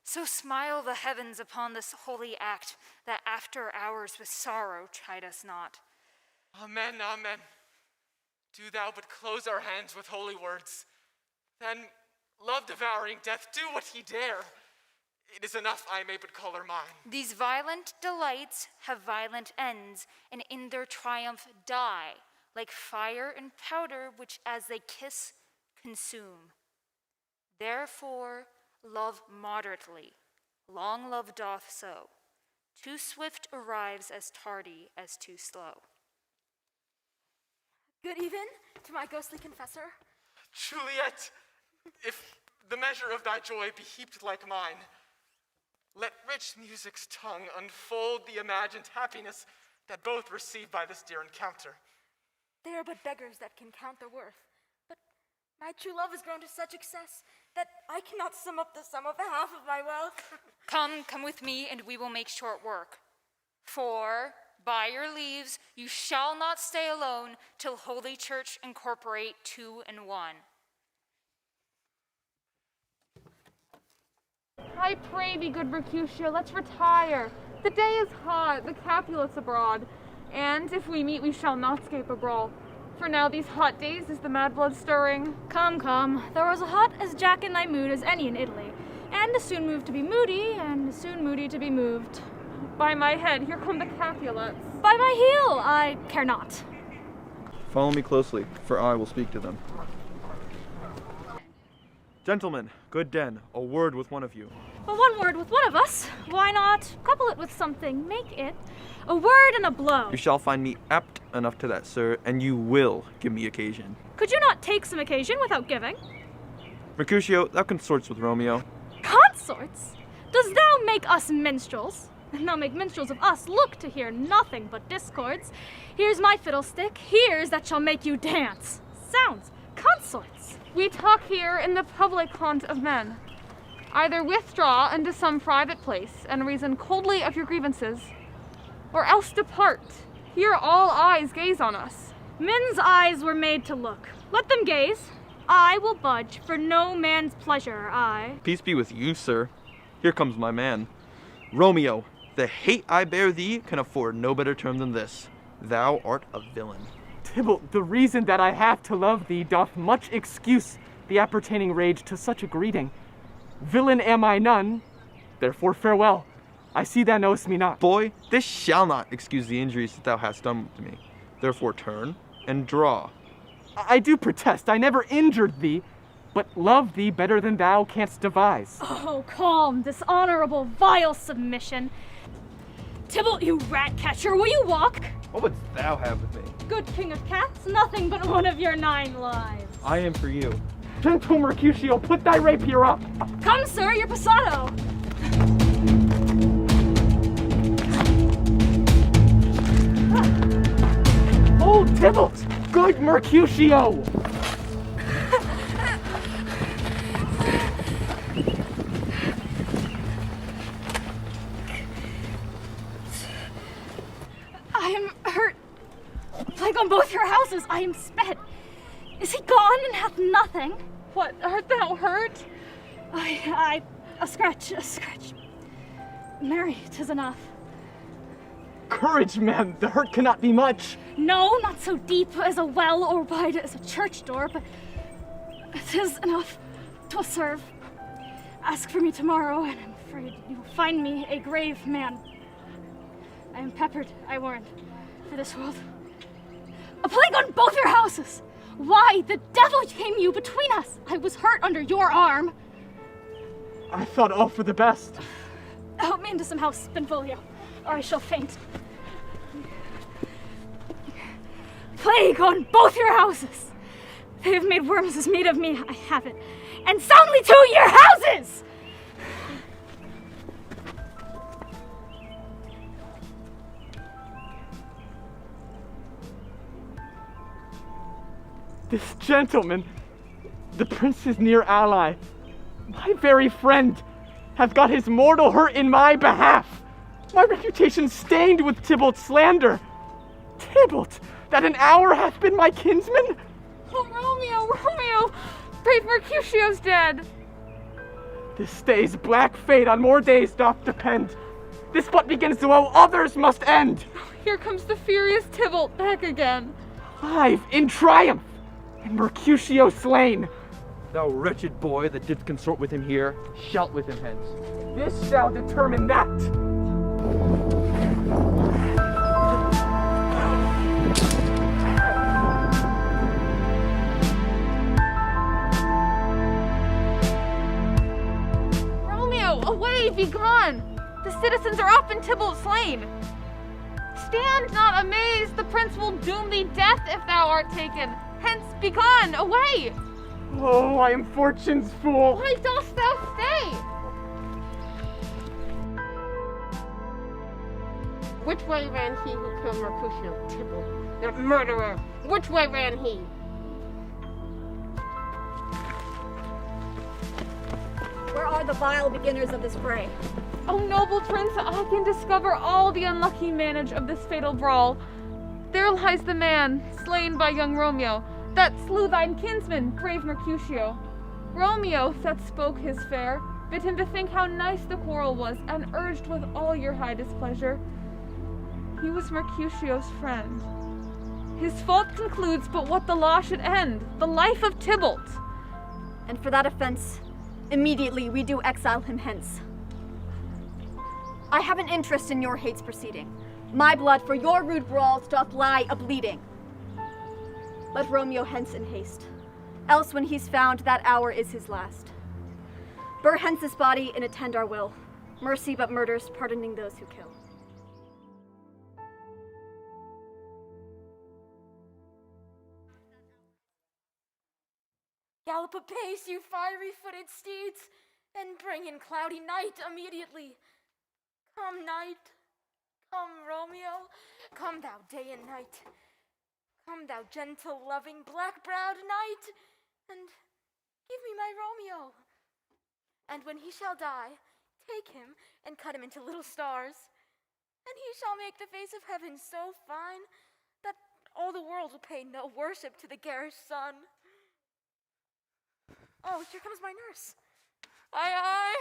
So smile the heavens upon this holy act, that after hours with sorrow chide us not. Amen, amen. Do thou but close our hands with holy words. Then, love-devouring death, do what he dare. It is enough I may but call her mine. These violent delights have violent ends, and in their triumph die, like fire and powder, which as they kiss, consume. Therefore, love moderately. Long love doth so. Too swift arrives as tardy as too slow. Good even to my ghostly confessor. Juliet, if the measure of thy joy be heaped like mine, let rich music's tongue unfold the imagined happiness that both receive by this dear encounter. They are but beggars that can count their worth. But my true love has grown to such excess that I cannot sum up the sum of half of my wealth. Come with me, and we will make short work. For, by your leaves, you shall not stay alone till Holy Church incorporate two in one. I pray thee, good Mercutio, let's retire. The day is hot, the Capulets abroad, and if we meet, we shall not scape a brawl. For now these hot days is the mad blood stirring. Come, come. Thou art as hot as Jack in thy mood as any in Italy, and as soon moved to be moody, and as soon moody to be moved. By my head, here come the Capulets. By my heel, I care not. Follow me closely, for I will speak to them. Gentlemen, good den, a word with one of you. But one word with one of us. Why not couple it with something? Make it a word and a blow. You shall find me apt enough to that, sir, and you will give me occasion. Could you not take some occasion without giving? Mercutio, thou consorts with Romeo. Consorts? Dost thou make us minstrels? And thou make minstrels of us look to hear nothing but discords. Here's my fiddlestick, here's that shall make you dance. Sounds, consorts. We talk here in the public haunt of men. Either withdraw into some private place and reason coldly of your grievances, or else depart. Here all eyes gaze on us. Men's eyes were made to look. Let them gaze. I will budge for no man's pleasure, I. Peace be with you, sir. Here comes my man. Romeo, the hate I bear thee can afford no better term than this. Thou art a villain. Tybalt, the reason that I have to love thee doth much excuse the appertaining rage to such a greeting. Villain am I none, therefore farewell. I see thou knowest me not. Boy, this shall not excuse the injuries that thou hast done to me. Therefore turn and draw. I do protest, I never injured thee, but love thee better than thou canst devise. Oh, calm, dishonorable, vile submission. Tybalt, you rat catcher, will you walk? What wouldst thou have with me? Good king of cats, nothing but one of your 9 lives. I am for you. Gentle Mercutio, put thy rapier up. Come, sir, your passado. Oh, Tybalt! Good Mercutio! I am hurt. Plague on both your houses, I am sped. Is he gone and hath nothing? What, art thou hurt? A scratch. Marry, 'tis enough. Courage, man, the hurt cannot be much. No, not so deep as a well or wide as a church door, but 'tis enough. 'Twill serve. Ask for me tomorrow, and I'm afraid you will find me a grave man. I am peppered, I warrant, for this world. A plague on both your houses! Why, the devil came you between us! I was hurt under your arm. I thought all for the best. Help me into some house, Benvolio, or I shall faint. Plague on both your houses! They have made worms as meat of me, I have it. And soundly to your houses! This gentleman, the prince's near ally, my very friend, hath got his mortal hurt in my behalf. My reputation stained with Tybalt's slander. Tybalt, that an hour hath been my kinsman? Oh, Romeo! Brave Mercutio's dead! This day's black fate on more days doth depend. This but begins to woe others must end. Here comes the furious Tybalt back again. Alive in triumph, and Mercutio slain. Thou wretched boy that didst consort with him here, shalt with him hence. This shall determine that. Romeo, away, be gone! The citizens are up and Tybalt slain. Stand not amazed, the prince will doom thee death if thou art taken. Hence, be gone, away! Oh, I am fortune's fool. Why dost thou stay? Which way ran he who killed Mercutio, Tybalt, that murderer? Which way ran he? Where are the vile beginners of this fray? O noble prince, I can discover all the unlucky manage of this fatal brawl. There lies the man, slain by young Romeo, that slew thine kinsman, brave Mercutio. Romeo that spoke his fair, bid him to think how nice the quarrel was, and urged with all your high displeasure. He was Mercutio's friend. His fault concludes but what the law should end, the life of Tybalt. And for that offense, immediately we do exile him hence. I have an interest in your hates proceeding. My blood for your rude brawls doth lie a-bleeding. Let Romeo hence in haste, else when he's found, that hour is his last. Bear hence his body and attend our will. Mercy but murders, pardoning those who kill. Gallop apace, you fiery-footed steeds, and bring in cloudy night immediately. Come, night. Come, Romeo. Come, thou day and night. Come, thou gentle, loving, black-browed night, and give me my Romeo. And when he shall die, take him and cut him into little stars, and he shall make the face of heaven so fine that all the world will pay no worship to the garish sun. Oh, here comes my nurse. Aye.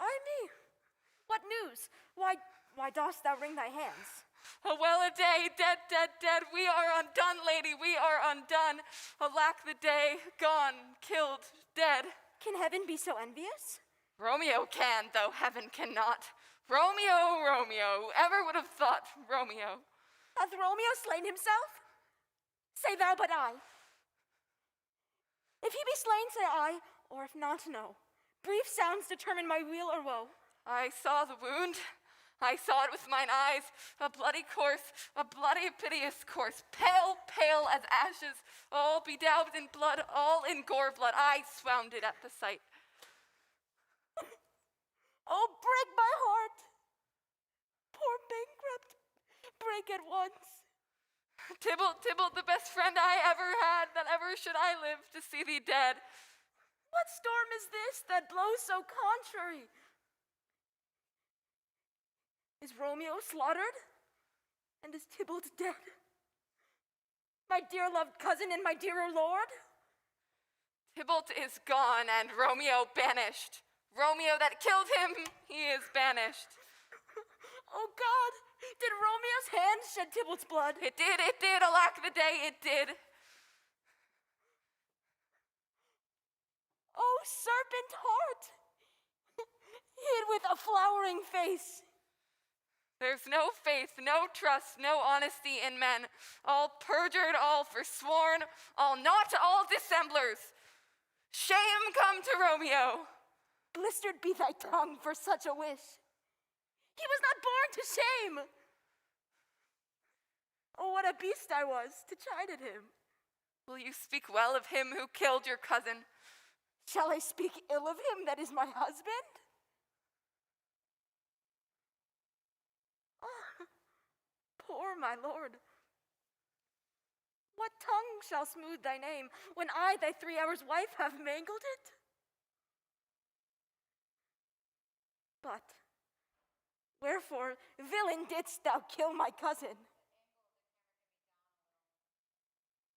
Aye me. What news? Why dost thou wring thy hands? Oh, well a day, dead, dead, dead. We are undone, lady, we are undone. Alack the day, gone, killed, dead. Can heaven be so envious? Romeo can, though heaven cannot. Romeo, Romeo, ever would have thought Romeo. Hath Romeo slain himself? Say thou but I. If he be slain, say I, or if not, no. Brief sounds determine my weal or woe. I saw the wound. I saw it with mine eyes. A bloody course, a bloody piteous course. Pale, pale as ashes, all bedaubed in blood, all in gore blood. I swounded at the sight. Oh, break my heart. Poor bankrupt, break at once. Tybalt, the best friend I ever had, that ever should I live to see thee dead. What storm is this that blows so contrary? Is Romeo slaughtered? And is Tybalt dead? My dear loved cousin and my dearer lord? Tybalt is gone and Romeo banished. Romeo that killed him, he is banished. Oh God, did Romeo's hand shed Tybalt's blood? It did, alack the day, it did. Oh, serpent heart, hid with a flowering face. There's no faith, no trust, no honesty in men. All perjured, all forsworn, all not, all dissemblers. Shame come to Romeo. Blistered be thy tongue for such a wish. He was not born to shame. Oh, what a beast I was to chide at him. Will you speak well of him who killed your cousin? Shall I speak ill of him that is my husband? Oh, poor my lord. What tongue shall smooth thy name when I, thy 3 hours wife, have mangled it? But wherefore, villain, didst thou kill my cousin?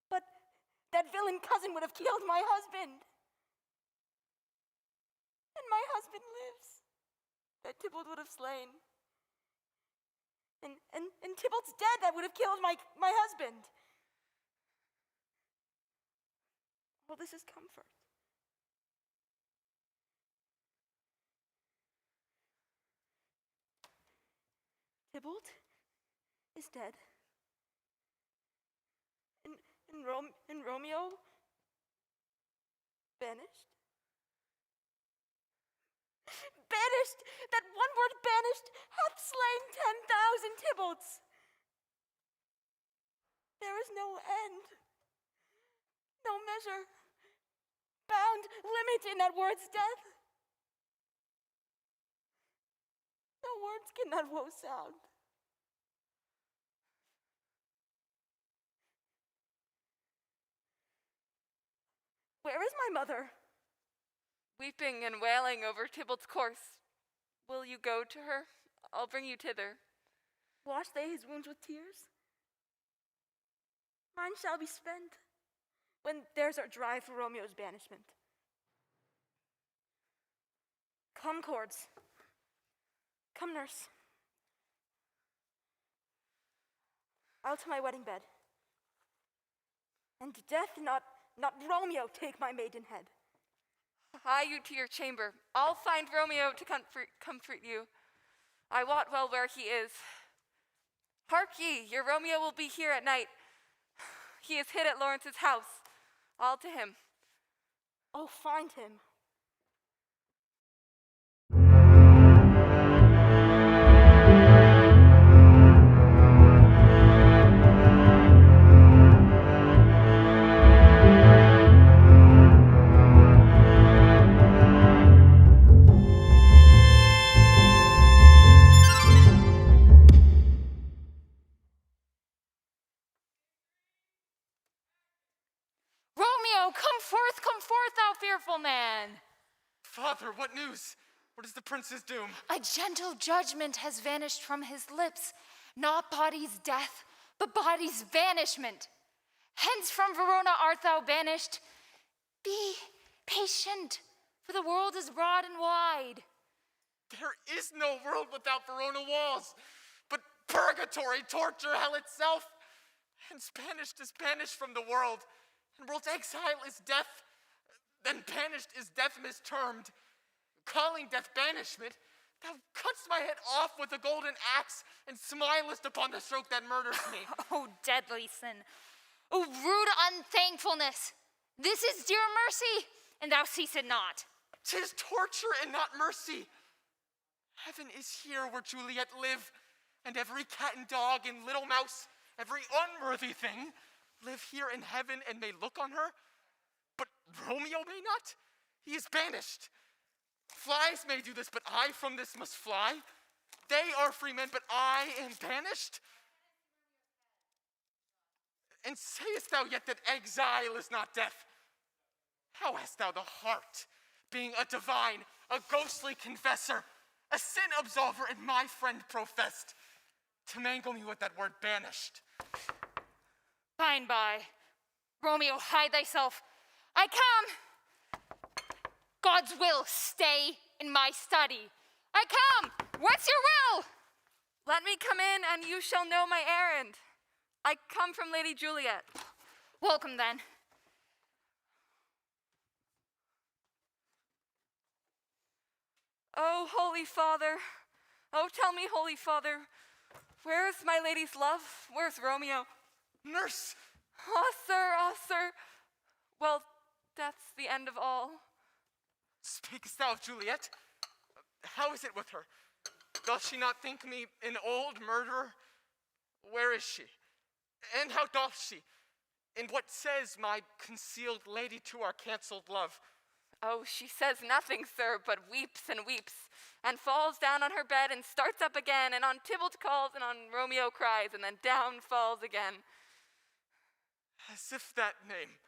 But that villain cousin would have killed my husband. And my husband lives, that Tybalt would have slain. And Tybalt's dead, that would have killed my husband. Well, this is comfort. Tybalt is dead. And Romeo banished. Banished! That one word banished hath slain 10,000 Tybalts. There is no end, no measure, bound, limit in that word's death. No words can that woe sound. Where is my mother? Weeping and wailing over Tybalt's corse. Will you go to her? I'll bring you thither. Wash they his wounds with tears? Mine shall be spent when theirs are dry for Romeo's banishment. Come, cords. Come, nurse. I'll to my wedding bed. And death, not Romeo, take my maiden head. Hie you to your chamber. I'll find Romeo to comfort you. I wot well where he is. Hark ye, your Romeo will be here at night. He is hid at Lawrence's house. All to him. Oh, find him. Romeo, come forth, thou fearful man. Father, what news? What is the prince's doom? A gentle judgment has vanished from his lips, not body's death, but body's vanishment. Hence from Verona art thou banished. Be patient, for the world is broad and wide. There is no world without Verona walls, but purgatory, torture, hell itself. Hence banished is banished from the world, and world's exile is death. Then banished is death mistermed. Calling death banishment, thou cutt'st my head off with a golden axe, and smilest upon the stroke that murders me. Oh, deadly sin. Oh, rude unthankfulness. This is dear mercy, and thou seest it not. 'Tis torture and not mercy. Heaven is here where Juliet live, and every cat and dog and little mouse, every unworthy thing, live here in heaven and may look on her. But Romeo may not. He is banished. Flies may do this, but I from this must fly. They are free men, but I am banished. And sayest thou yet that exile is not death? How hast thou the heart, being a divine, a ghostly confessor, a sin absolver, and my friend professed, to mangle me with that word banished? By and by. Romeo, hide thyself. I come. God's will stay in my study. I come. What's your will? Let me come in, and you shall know my errand. I come from Lady Juliet. Welcome, then. Oh, Holy Father. Oh, tell me, Holy Father, where's my lady's love? Where's Romeo? Nurse! Ah, sir, ah, sir. Well, that's the end of all. Speakest thou of Juliet? How is it with her? Doth she not think me an old murderer? Where is she? And how doth she? And what says my concealed lady to our cancelled love? Oh, she says nothing, sir, but weeps and weeps, and falls down on her bed and starts up again, and on Tybalt calls, and on Romeo cries, and then down falls again. As if that name,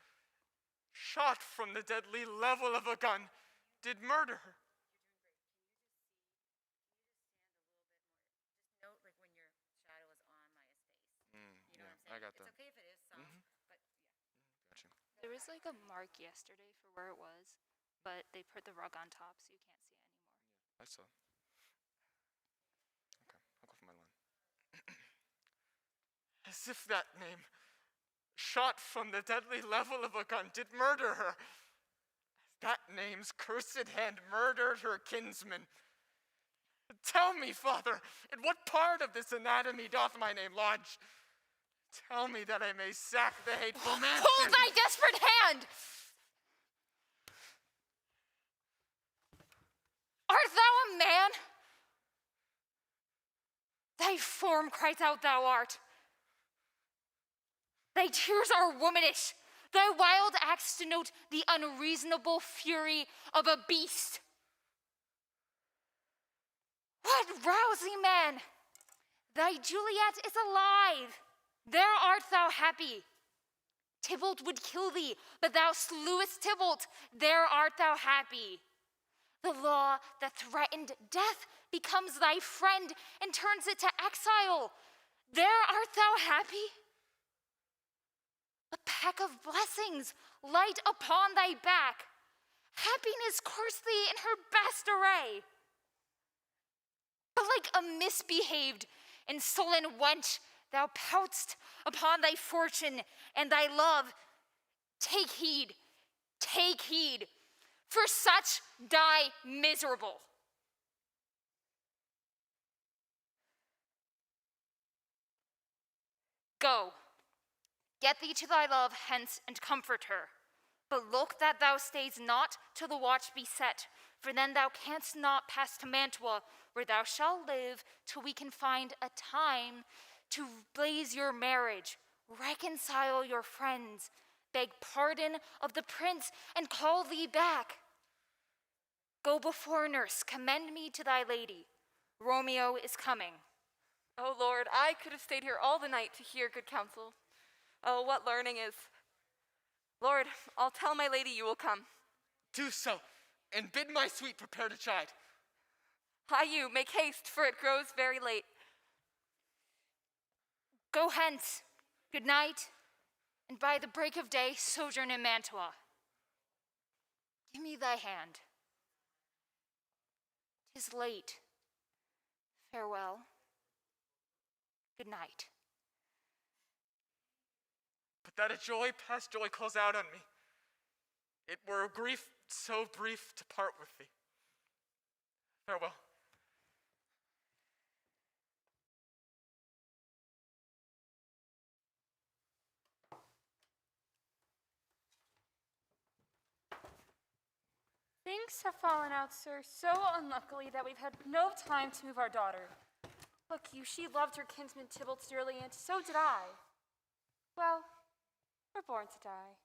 shot from the deadly level of a gun, did murder her. I got that. It's okay if it is some, but yeah. Gotcha. There was like a mark yesterday for where it was, but they put the rug on top so you can't see it anymore. I saw. Okay, I'll go for my line. As if that name, shot from the deadly level of a gun, did murder her. That name's cursed hand murdered her kinsman. Tell me, Father, in what part of this anatomy doth my name lodge? Tell me that I may sack the hateful man. Hold thy desperate hand! Art thou a man? Thy form cries out thou art. Thy tears are womanish. Thy wild acts denote the unreasonable fury of a beast. What rousy man! Thy Juliet is alive. There art thou happy. Tybalt would kill thee, but thou slewest Tybalt. There art thou happy. The law that threatened death becomes thy friend and turns it to exile. There art thou happy. A peck of blessings light upon thy back. happiness coarsely in her best array. But like a misbehaved and sullen wench, thou pout'st upon thy fortune and thy love. Take heed, for such die miserable. Go, get thee to thy love hence and comfort her. But look that thou stays not till the watch be set, for then thou canst not pass to Mantua, where thou shalt live till we can find a time to blaze your marriage, reconcile your friends, beg pardon of the prince, and call thee back. Go before, nurse, commend me to thy lady. Romeo is coming. Oh Lord, I could have stayed here all the night to hear good counsel. Oh, what learning is. Lord, I'll tell my lady you will come. Do so, and bid my suite prepare to chide. Hie you, make haste, for it grows very late. Go hence, good night, and by the break of day sojourn in Mantua. Give me thy hand. 'Tis late. Farewell. Good night. But that a joy past joy calls out on me. It were a grief so brief to part with thee. Farewell. Things have fallen out, sir, so unluckily that we've had no time to move our daughter. Look you, she loved her kinsman Tybalt dearly, and so did I. Well, we're born to die.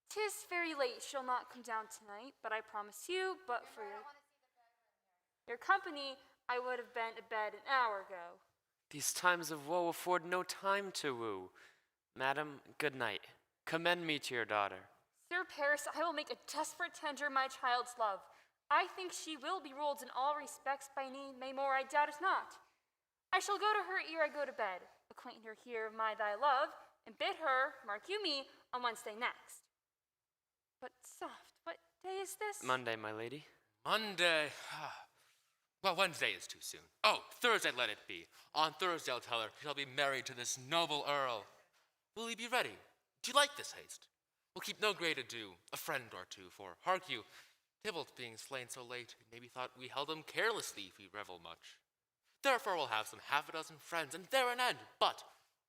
'Tis very late, she'll not come down tonight, but I promise you, but for your company, I would have been to bed an hour ago. These times of woe afford no time to woo. Madam, good night. Commend me to your daughter. Sir Paris, I will make a desperate tender my child's love. I think she will be ruled in all respects by me, may more I doubt it not. I shall go to her ere I go to bed, acquaint her here of my thy love, and bid her, mark you me, on Wednesday next. But soft, what day is this? Monday, my lady. Monday. Well, Wednesday is too soon. Oh, Thursday let it be. On Thursday I'll tell her she shall be married to this noble earl. Will he be ready? Do you like this haste? We'll keep no great ado, a friend or two, for, hark you, Tybalt being slain so late, it may be thought we held him carelessly if we revel much. Therefore we'll have some half a dozen friends, and there an end. But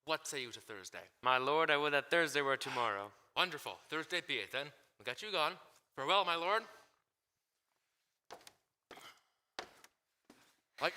what say you to Thursday? My lord, I would that Thursday were tomorrow. Wonderful. Thursday be it then. We'll get you gone. Farewell, my lord. Like.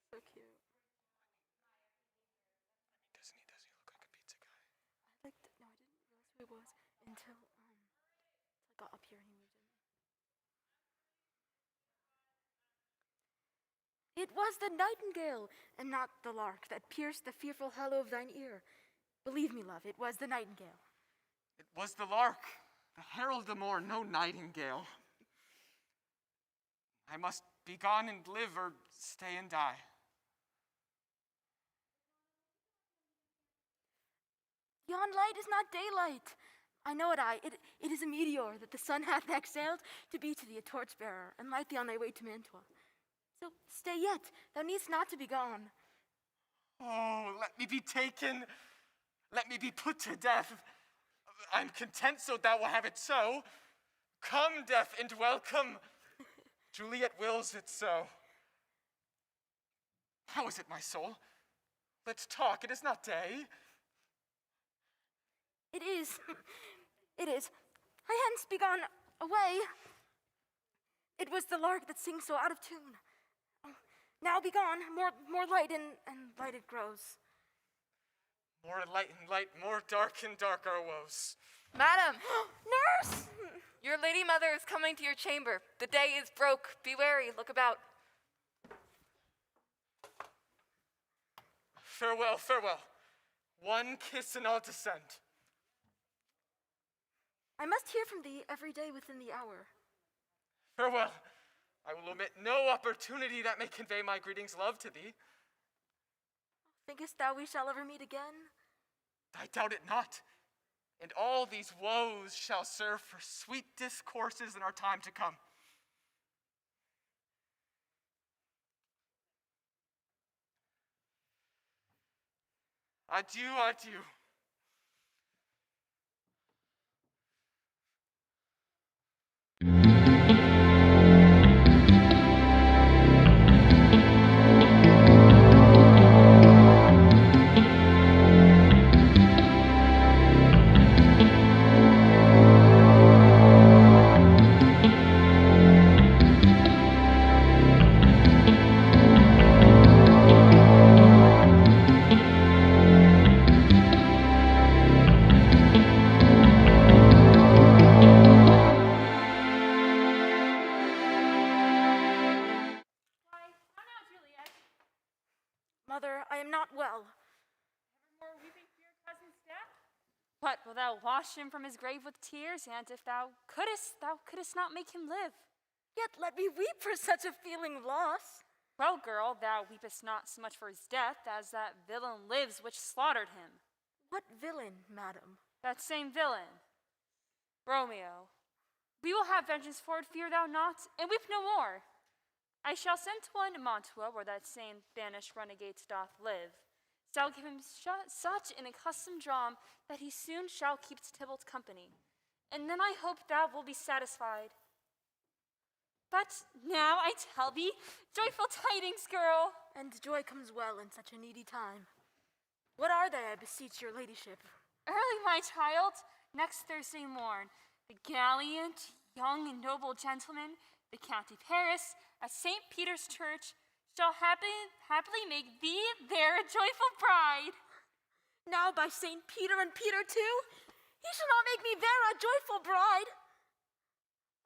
So cute. Doesn't he look like a pizza guy? No, I didn't realize who he was until I got up here and he moved in. It was the nightingale, and not the lark, that pierced the fearful hollow of thine ear. Believe me, love, it was the nightingale. It was the lark, the herald of morn, no nightingale. I must be gone and live, or stay and die. Yon light is not daylight. I know it is a meteor that the sun hath exhaled to be to thee a torchbearer, and light thee on thy way to Mantua. So stay yet, thou needst not to be gone. Oh, let me be taken. Let me be put to death. I'm content, so thou will have it so. Come, death, and welcome. Juliet wills it so. How is it, my soul? Let's talk, it is not day. It is. It is. I hence be gone away. It was the lark that sings so out of tune. Now be gone, more light and light it grows. More light and light, more dark and dark our woes. Madam! Nurse! Your lady mother is coming to your chamber. The day is broke. Be wary, look about. Farewell, farewell. One kiss and I'll descend. I must hear from thee every day within the hour. Farewell. I will omit no opportunity that may convey my greetings love to thee. Thinkest thou we shall ever meet again? I doubt it not. And all these woes shall serve for sweet discourses in our time to come. Adieu, adieu. Mother, I am not well. Evermore weeping for your cousin's death? What, wilt thou wash him from his grave with tears? And if thou couldst not make him live. Yet let me weep for such a feeling of loss. Well, girl, thou weepest not so much for his death as that villain lives which slaughtered him. What villain, madam? That same villain, Romeo. We will have vengeance for it, fear thou not, and weep no more. I shall send to one in Mantua, where that same banished renegade doth live. Shall give him such an accustomed dram that he soon shall keep Tybalt's company. And then I hope thou wilt be satisfied. But now I tell thee, joyful tidings, girl. And joy comes well in such a needy time. What are they, I beseech your ladyship? Early, my child, next Thursday morn, the gallant, young, and noble gentleman, the County Paris, at St. Peter's Church, shall happily make thee their joyful bride. Now by St. Peter and Peter too, he shall not make me there a joyful bride.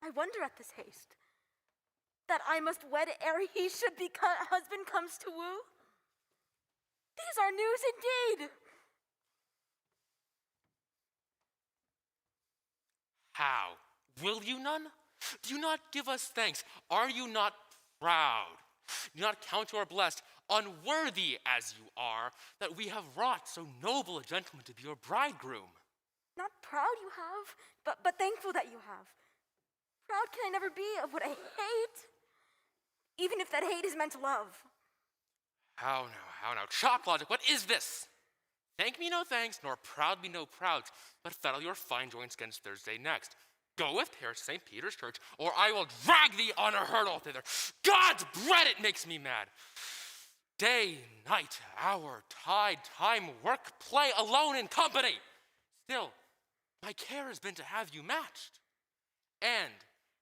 I wonder at this haste, that I must wed ere he should be husband comes to woo. These are news indeed. How? Will you none? Do you not give us thanks? Are you not proud? Do you not count you are blessed, unworthy as you are, that we have wrought so noble a gentleman to be your bridegroom? Not proud you have, but thankful that you have. Proud can I never be of what I hate, even if that hate is meant to love. How now? Chop logic, what is this? Thank me no thanks, nor proud me no prouds, but fettle your fine joints against Thursday next. Go with Paris to St. Peter's Church, or I will drag thee on a hurdle thither. God's bread, it makes me mad. Day, night, hour, tide, time, work, play, alone in company. Still, my care has been to have you matched. And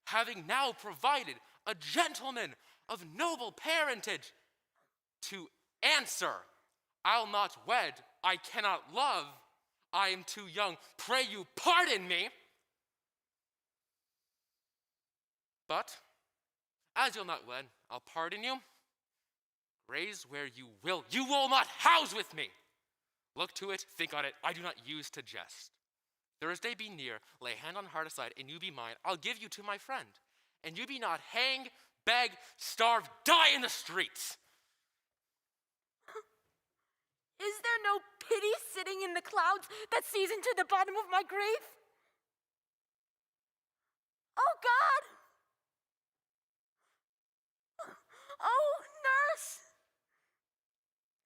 having now provided a gentleman of noble parentage to answer, I'll not wed, I cannot love, I am too young, pray you pardon me. But, as you'll not wed, I'll pardon you. Graze where you will not house with me. Look to it, think on it, I do not use to jest. Thursday be near, lay hand on heart aside, and you be mine, I'll give you to my friend. And you be not hang, beg, starve, die in the streets. Is there no pity sitting in the clouds that sees into the bottom of my grave? Oh, God! Oh, nurse!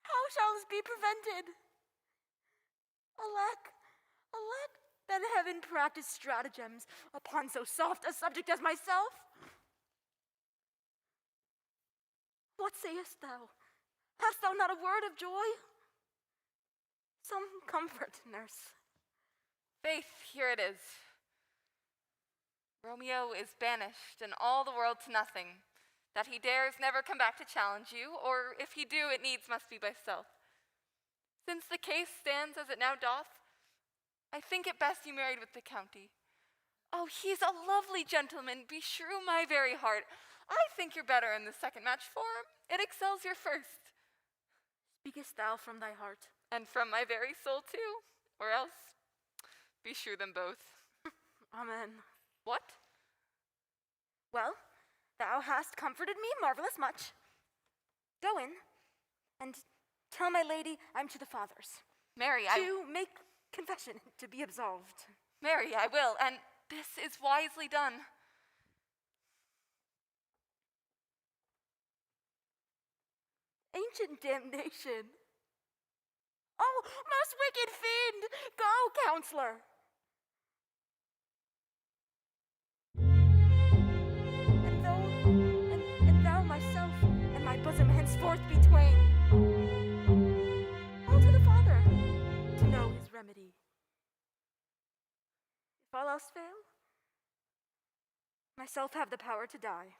How shall this be prevented? Alack, that heaven practice stratagems upon so soft a subject as myself. What sayest thou? Hast thou not a word of joy? Some comfort, nurse. Faith, here it is. Romeo is banished and all the world to nothing, that he dares never come back to challenge you, or if he do, it needs must be by stealth. Since the case stands as it now doth, I think it best you married with the county. Oh, he's a lovely gentleman, beshrew my very heart. I think you're better in the second match for him. It excels your first. Speakest thou from thy heart? And from my very soul too, or else beshrew them both. Amen. What? Well, thou hast comforted me marvelous much. Go in, and tell my lady I'm to the fathers. Mary, To make confession, to be absolved. Mary, I will, and this is wisely done. Ancient damnation. Oh, most wicked fiend! Go, counselor! And thou myself and my bosom henceforth be twain. All to the Father, to know his remedy. If all else fail, myself have the power to die.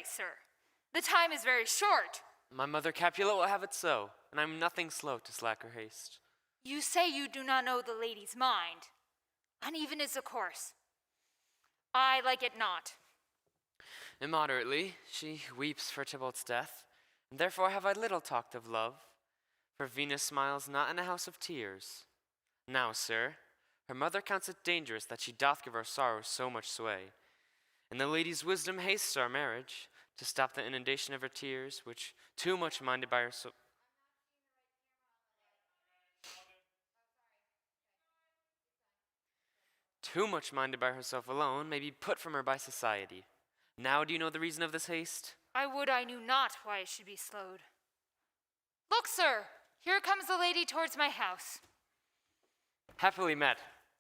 Sir. The time is very short. My mother Capulet will have it so, and I'm nothing slow to slack her haste. You say you do not know the lady's mind. Uneven is the course. I like it not. Immoderately, she weeps for Tybalt's death, and therefore have I little talked of love, for Venus smiles not in a house of tears. Now, sir, her mother counts it dangerous that she doth give our sorrows so much sway, and the lady's wisdom hastes our marriage, to stop the inundation of her tears, which too much minded by her too much minded by herself alone, may be put from her by society. Now do you know the reason of this haste? I would I knew not why it should be slowed. Look, sir, here comes the lady towards my house. Happily met,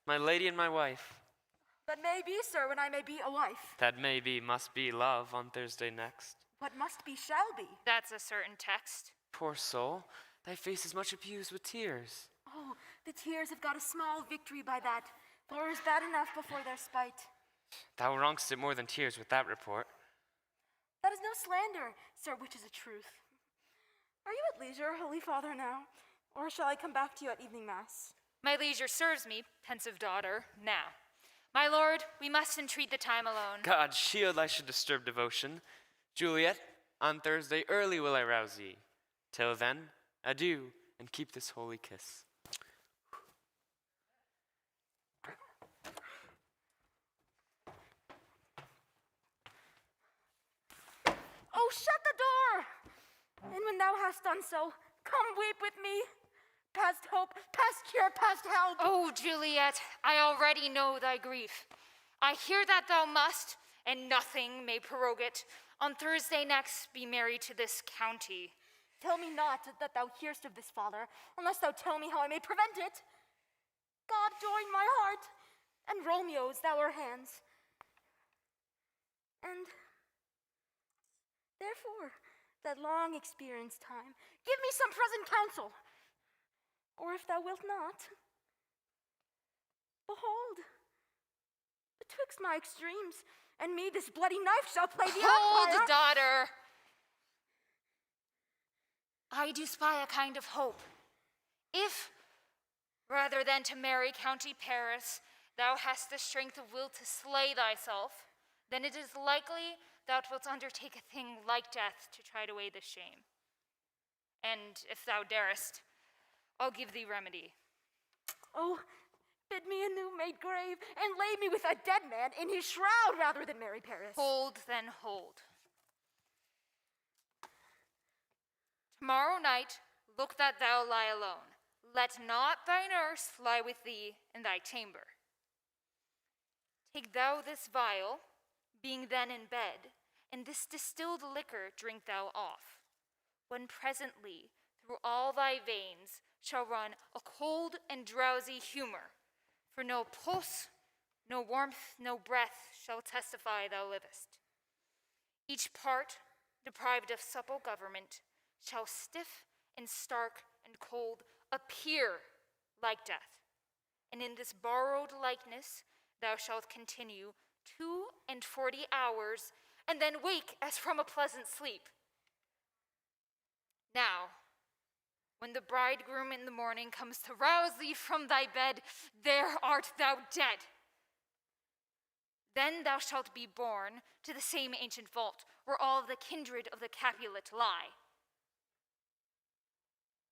my lady and my wife. That may be, sir, when I may be a wife. That may be, must be love on Thursday next. What must be, shall be. That's a certain text. Poor soul, thy face is much abused with tears. Oh, the tears have got a small victory by that, for it was bad enough before their spite. Thou wrongst it more than tears with that report. That is no slander, sir, which is a truth. Are you at leisure, Holy Father, now? Or shall I come back to you at evening mass? My leisure serves me, pensive daughter, now. My lord, we must entreat the time alone. God shield I should disturb devotion. Juliet, on Thursday early will I rouse thee. Till then, adieu, and keep this holy kiss. shut the door! And when thou hast done so, come weep with me. Past hope, past cure, past help. Oh, Juliet, I already know thy grief. I hear that thou must, and nothing may prorogue it, on Thursday next be married to this county. Tell me not that thou hearest of this, Father, unless thou tell me how I may prevent it. God join my heart, and Romeo's thou our hands. And therefore, that long experienced time, give me some present counsel. Or if thou wilt not, behold, betwixt my extremes and me this bloody knife shall play the Hold, umpire. daughter. I do spy a kind of hope. If, rather than to marry County Paris, thou hast the strength of will to slay thyself, then it is likely thou wilt undertake a thing like death to try to weigh the shame. And if thou darest, I'll give thee remedy. Oh, bid me a new made grave, and lay me with a dead man in his shroud rather than marry Paris. Hold, then hold. Tomorrow night, look that thou lie alone. Let not thy nurse lie with thee in thy chamber. Take thou this vial, being then in bed, and this distilled liquor drink thou off, when presently through all thy veins shall run a cold and drowsy humor, for no pulse, no warmth, no breath shall testify thou livest. Each part, deprived of supple government, shall stiff and stark and cold appear like death, and in this borrowed likeness thou shalt continue 42 hours, and then wake as from a pleasant sleep. Now, when the bridegroom in the morning comes to rouse thee from thy bed, there art thou dead. Then thou shalt be borne to the same ancient vault where all the kindred of the Capulet lie.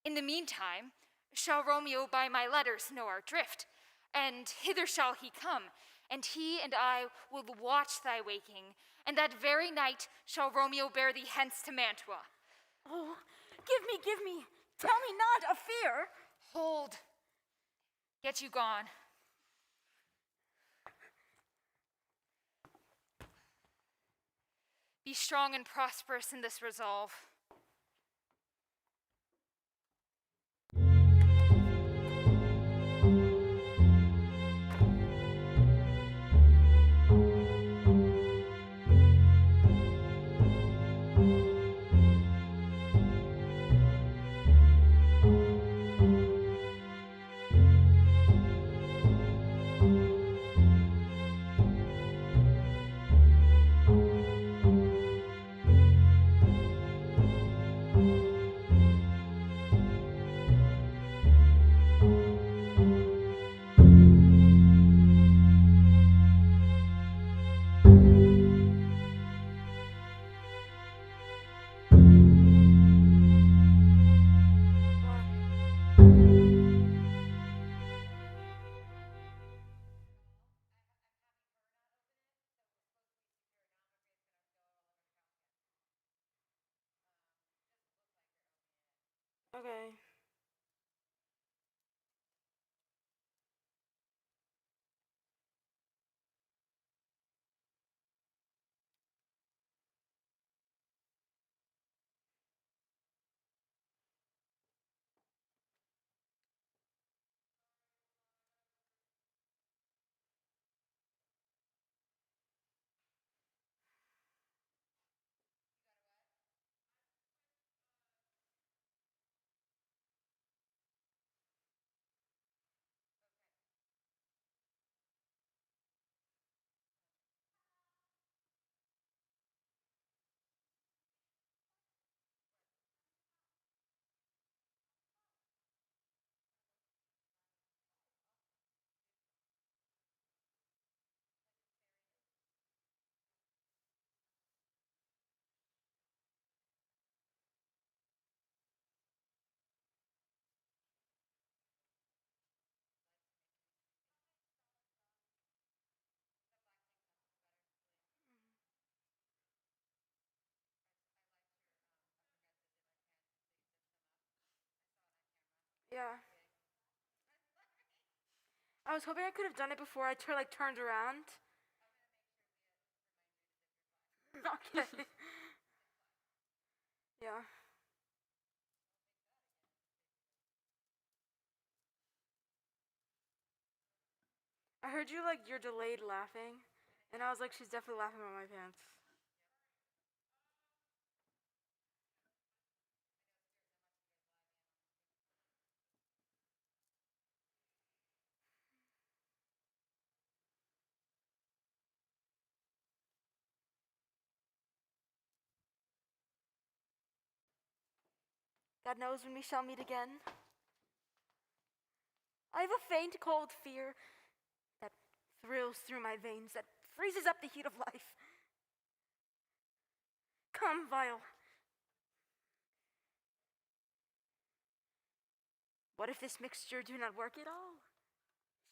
In the meantime, shall Romeo by my letters know our drift, and hither shall he come, and he and I will watch thy waking, and that very night shall Romeo bear thee hence to Mantua. Oh, give me, tell me not of fear. Hold, get you gone. Be strong and prosperous in this resolve. Okay. Yeah. I was hoping I could have done it before I turned around. Okay. Yeah. I heard you're delayed laughing, and I was like, she's definitely laughing on my pants. God knows when we shall meet again. I have a faint, cold fear that thrills through my veins, that freezes up the heat of life. Come, vial. What if this mixture do not work at all?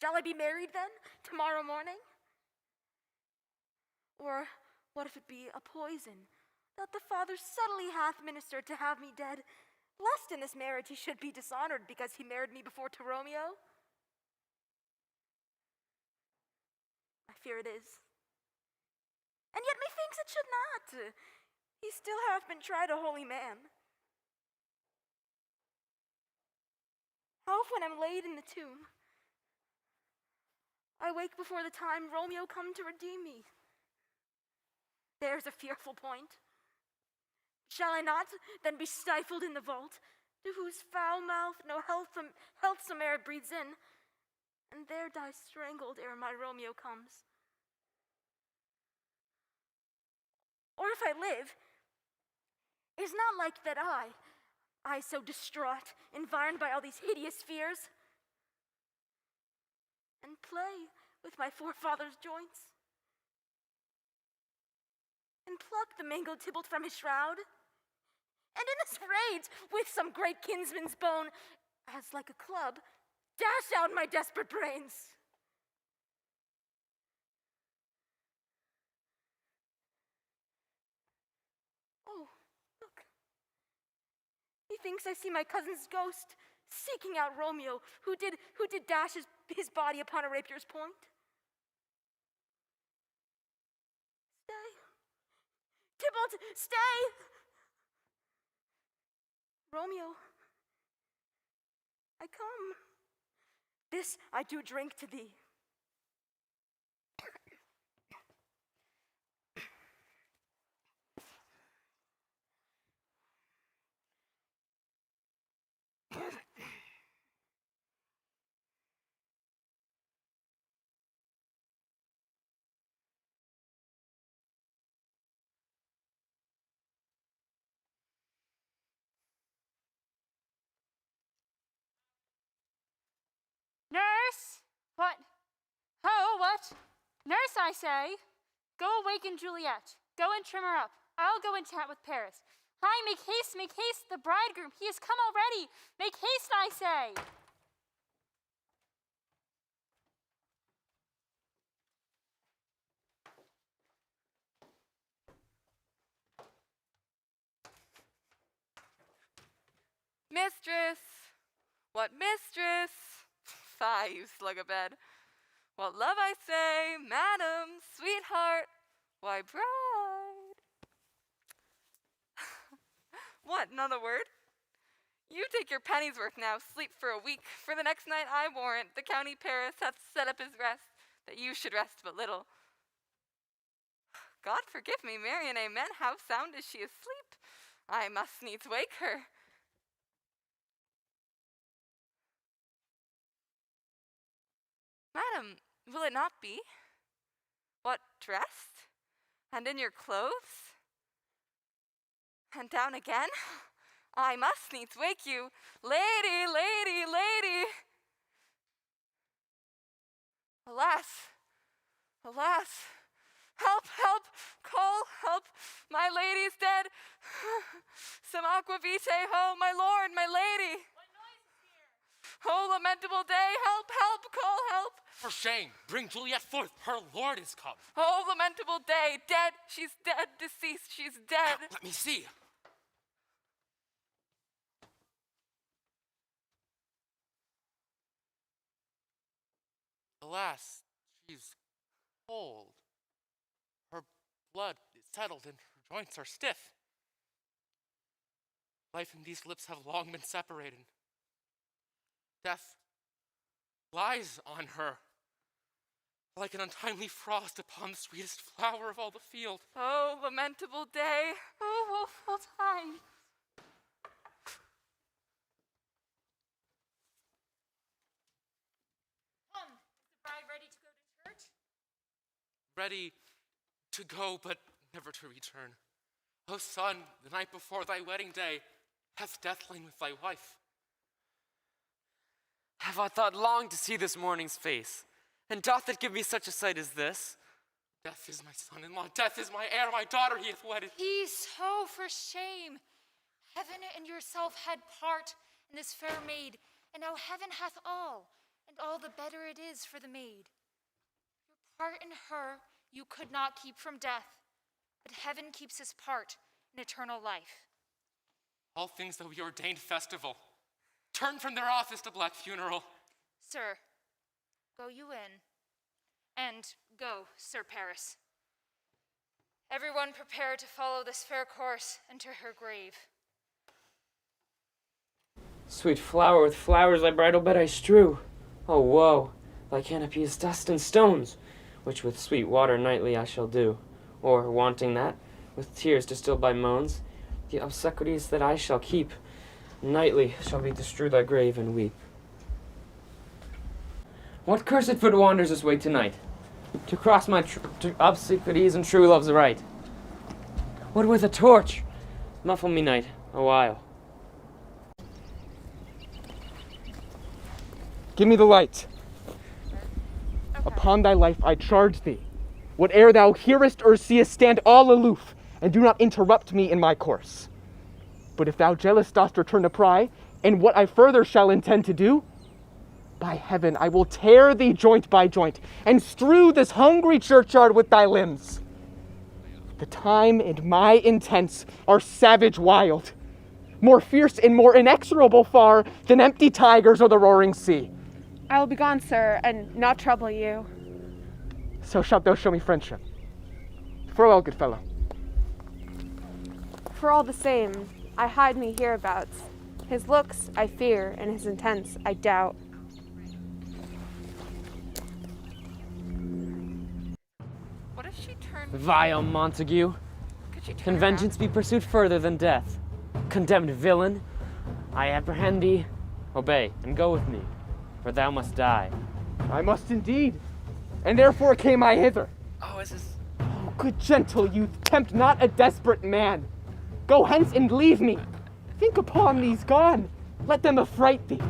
Shall I be married then, tomorrow morning? Or what if it be a poison that the Father subtly hath ministered to have me dead, lest in this marriage he should be dishonored because he married me before to Romeo? I fear it is. And yet methinks it should not. He still hath been tried a holy man. How if when I'm laid in the tomb, I wake before the time Romeo come to redeem me? There's a fearful point. Shall I not then be stifled in the vault, to whose foul mouth no healthsome air breathes in, and there die strangled ere my Romeo comes? Or if I live, is not like that I so distraught, environed by all these hideous fears, and play with my forefathers' joints, and pluck the mangled Tybalt from his shroud, and in this rage, with some great kinsman's bone, as like a club, dash out my desperate brains. Oh, look. Methinks I see my cousin's ghost seeking out Romeo, who did dash his body upon a rapier's point. Stay. Tybalt, stay! Romeo, I come. This I do drink to thee. Nurse! What? Oh, what? Nurse, I say! Go awaken Juliet. Go and trim her up. I'll go and chat with Paris. Hi, make haste, the bridegroom, he has come already! Make haste, I say! Mistress! What mistress? Fie, you slug a bed. What love I say, madam, sweetheart, why bride? What, not a word? You take your penny's worth now, sleep for a week. For the next night I warrant the county Paris hath set up his rest, that you should rest but little. God forgive me, Mary and amen, how sound is she asleep? I must needs wake her. Madam, will it not be? What, dressed? And in your clothes? And down again? I must needs wake you. Lady, lady, lady! Alas, alas! Help, help, call, help! My lady's dead! Some aqua vitae, ho, my lord, my lady! Oh, lamentable day, help, help, call help! For shame, bring Juliet forth, her lord is come. Oh, lamentable day, dead, she's dead, deceased, she's dead. Let me see. Alas, she's cold. Her blood is settled and her joints are stiff. Life and these lips have long been separated. Death lies on her, like an untimely frost upon the sweetest flower of all the field. Oh, lamentable day. Oh, woeful time. Come, is the bride ready to go to church? Ready to go, but never to return. O son, the night before thy wedding day, hath death lain with thy wife. Have I thought long to see this morning's face? And doth it give me such a sight as this? Death is my son-in-law, death is my heir, my daughter he hath wedded. Peace, oh, for shame. Heaven and yourself had part in this fair maid, and now heaven hath all, and all the better it is for the maid. Your part in her you could not keep from death, but heaven keeps his part in eternal life. All things that we ordained festival turn from their office to black funeral. Sir, go you in, and go, Sir Paris. Everyone prepare to follow this fair course into her grave. Sweet flower with flowers thy bridal bed I strew. Oh woe, thy canopy is dust and stones, which with sweet water nightly I shall do. Or, wanting that, with tears distilled by moans, the obsequies that I shall keep, nightly shall be to strew thy grave and weep. What cursed foot wanders this way tonight? To cross my obsequies and true love's right. What with a torch? Muffle me, night, a while. Give me the light. Upon thy life I charge thee, whate'er thou hearest or seest, stand all aloof, and do not interrupt me in my course. But if thou jealous dost return to pry, and what I further shall intend to do, by heaven I will tear thee joint by joint, and strew this hungry churchyard with thy limbs. The time and my intents are savage wild, more fierce and more inexorable far than empty tigers or the roaring sea. I will be gone, sir, and not trouble you. So shalt thou show me friendship. Farewell, good fellow. For all the same, I hide me hereabouts. His looks I fear, and his intents I doubt. What if she turned... Vile Montague, can vengeance be pursued further than death? Condemned villain, I apprehend thee. Obey, and go with me, for thou must die. I must indeed, and therefore came I hither. Oh, is this... Oh, good gentle youth, tempt not a desperate man. Go hence and leave me. Think upon these gone. Let them affright thee.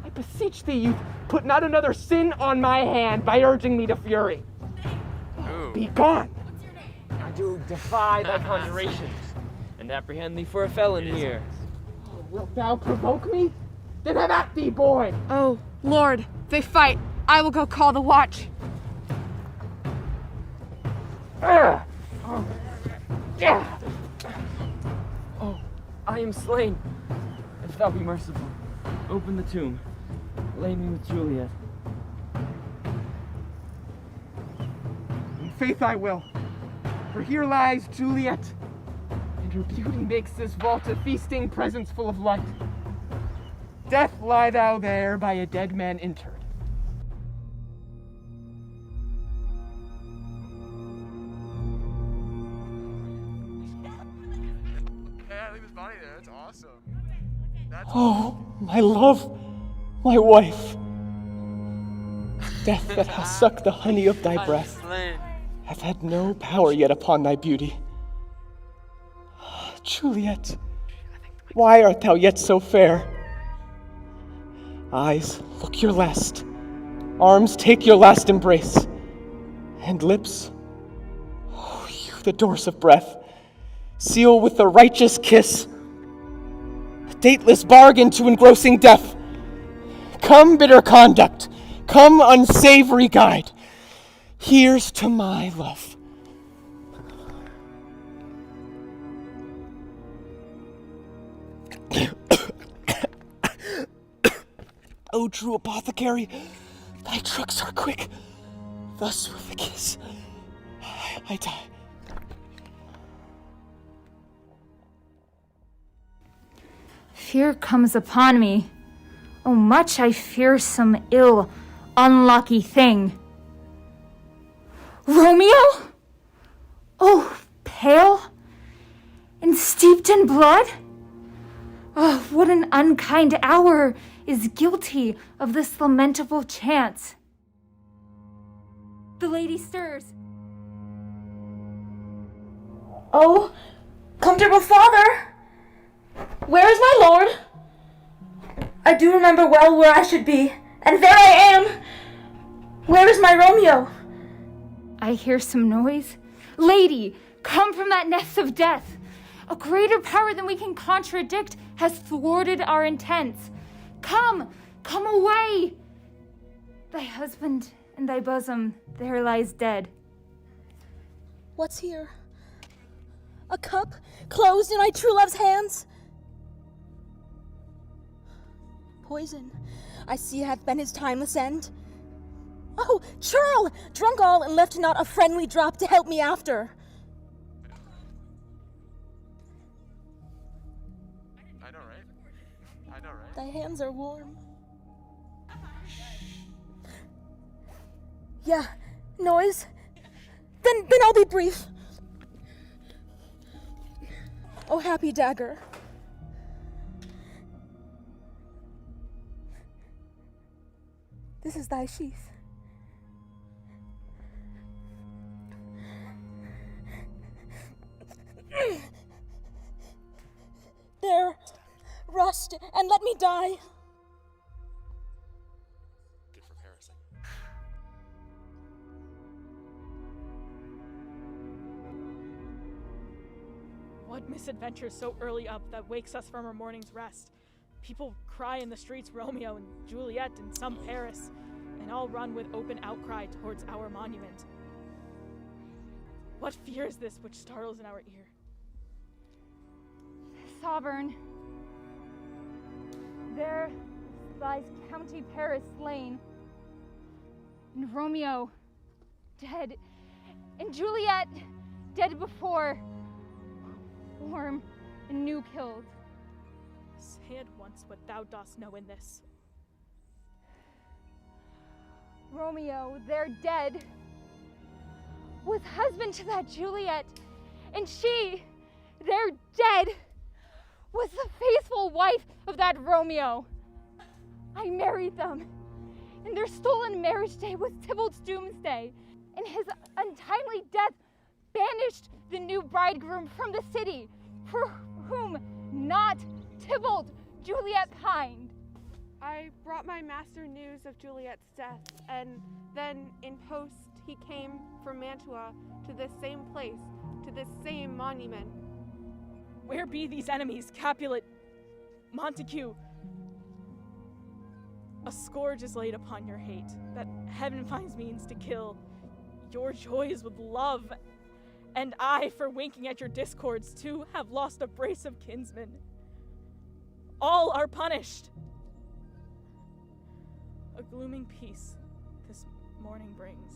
I beseech thee, youth, put not another sin on my hand by urging me to fury. Ooh. Be gone. I do defy thy conjurations, and apprehend thee for a felon here. Oh, wilt thou provoke me? Then have at thee, boy. Oh, Lord, they fight. I will go call the watch. Oh, I am slain. If thou be merciful, open the tomb. Lay me with Juliet. In faith I will. For here lies Juliet, and her beauty makes this vault a feasting presence full of light. Death lie thou there by a dead man interred. Yeah, leave his body there. That's awesome. That's Oh, my love, my wife. Death that has sucked the honey of thy breath hath had no power yet upon thy beauty. Juliet, why art thou yet so fair? Eyes, look your last. Arms, take your last embrace. And lips, oh, you, the doors of breath, seal with the righteous kiss. A dateless bargain to engrossing death. Come, bitter conduct. Come, unsavory guide. Here's to my love. O true apothecary, thy My tricks are quick. Thus with a kiss, I die. Fear comes upon me. Oh, much I fear some ill, unlucky thing. Romeo? Oh, pale and steeped in blood? Oh, what an unkind hour is guilty of this lamentable chance. The lady stirs. Oh, comfortable father! Where is my lord? I do remember well where I should be, and there I am! Where is my Romeo? I hear some noise. Lady, come from that nest of death. A greater power than we can contradict has thwarted our intents. Come away! Thy husband in thy bosom there lies dead. What's here? A cup closed in my true love's hands? Poison, I see hath been his timeless end. Oh, churl, drunk all and left not a friendly drop to help me after. I know, right? Thy hands are warm. Yeah, noise. Then I'll be brief. Oh, happy dagger. This is thy sheath. There, rust, and let me die. Good for Paris. What misadventure so early up that wakes us from our morning's rest? People cry in the streets Romeo and Juliet and some Paris, and all run with open outcry towards our monument. What fear is this which startles in our ear? Sovereign, there lies County Paris slain, and Romeo dead, and Juliet dead before, warm and new killed. Say at once what thou dost know in this. Romeo, there dead, was husband to that Juliet, and she, there dead, was the faithful wife of that Romeo. I married them, and their stolen marriage day was Tybalt's doomsday, and his untimely death banished the new bridegroom from the city, for whom not Tybalt Juliet pined. I brought my master news of Juliet's death, and then in post he came from Mantua to this same place, to this same monument. Where be these enemies, Capulet, Montague? A scourge is laid upon your hate, that heaven finds means to kill. Your joys with love, and I, for winking at your discords, too, have lost a brace of kinsmen. All are punished. A glooming peace this morning brings.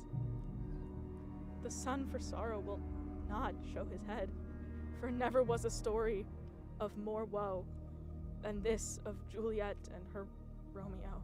The sun for sorrow will not show his head, for never was a story of more woe than this of Juliet and her Romeo.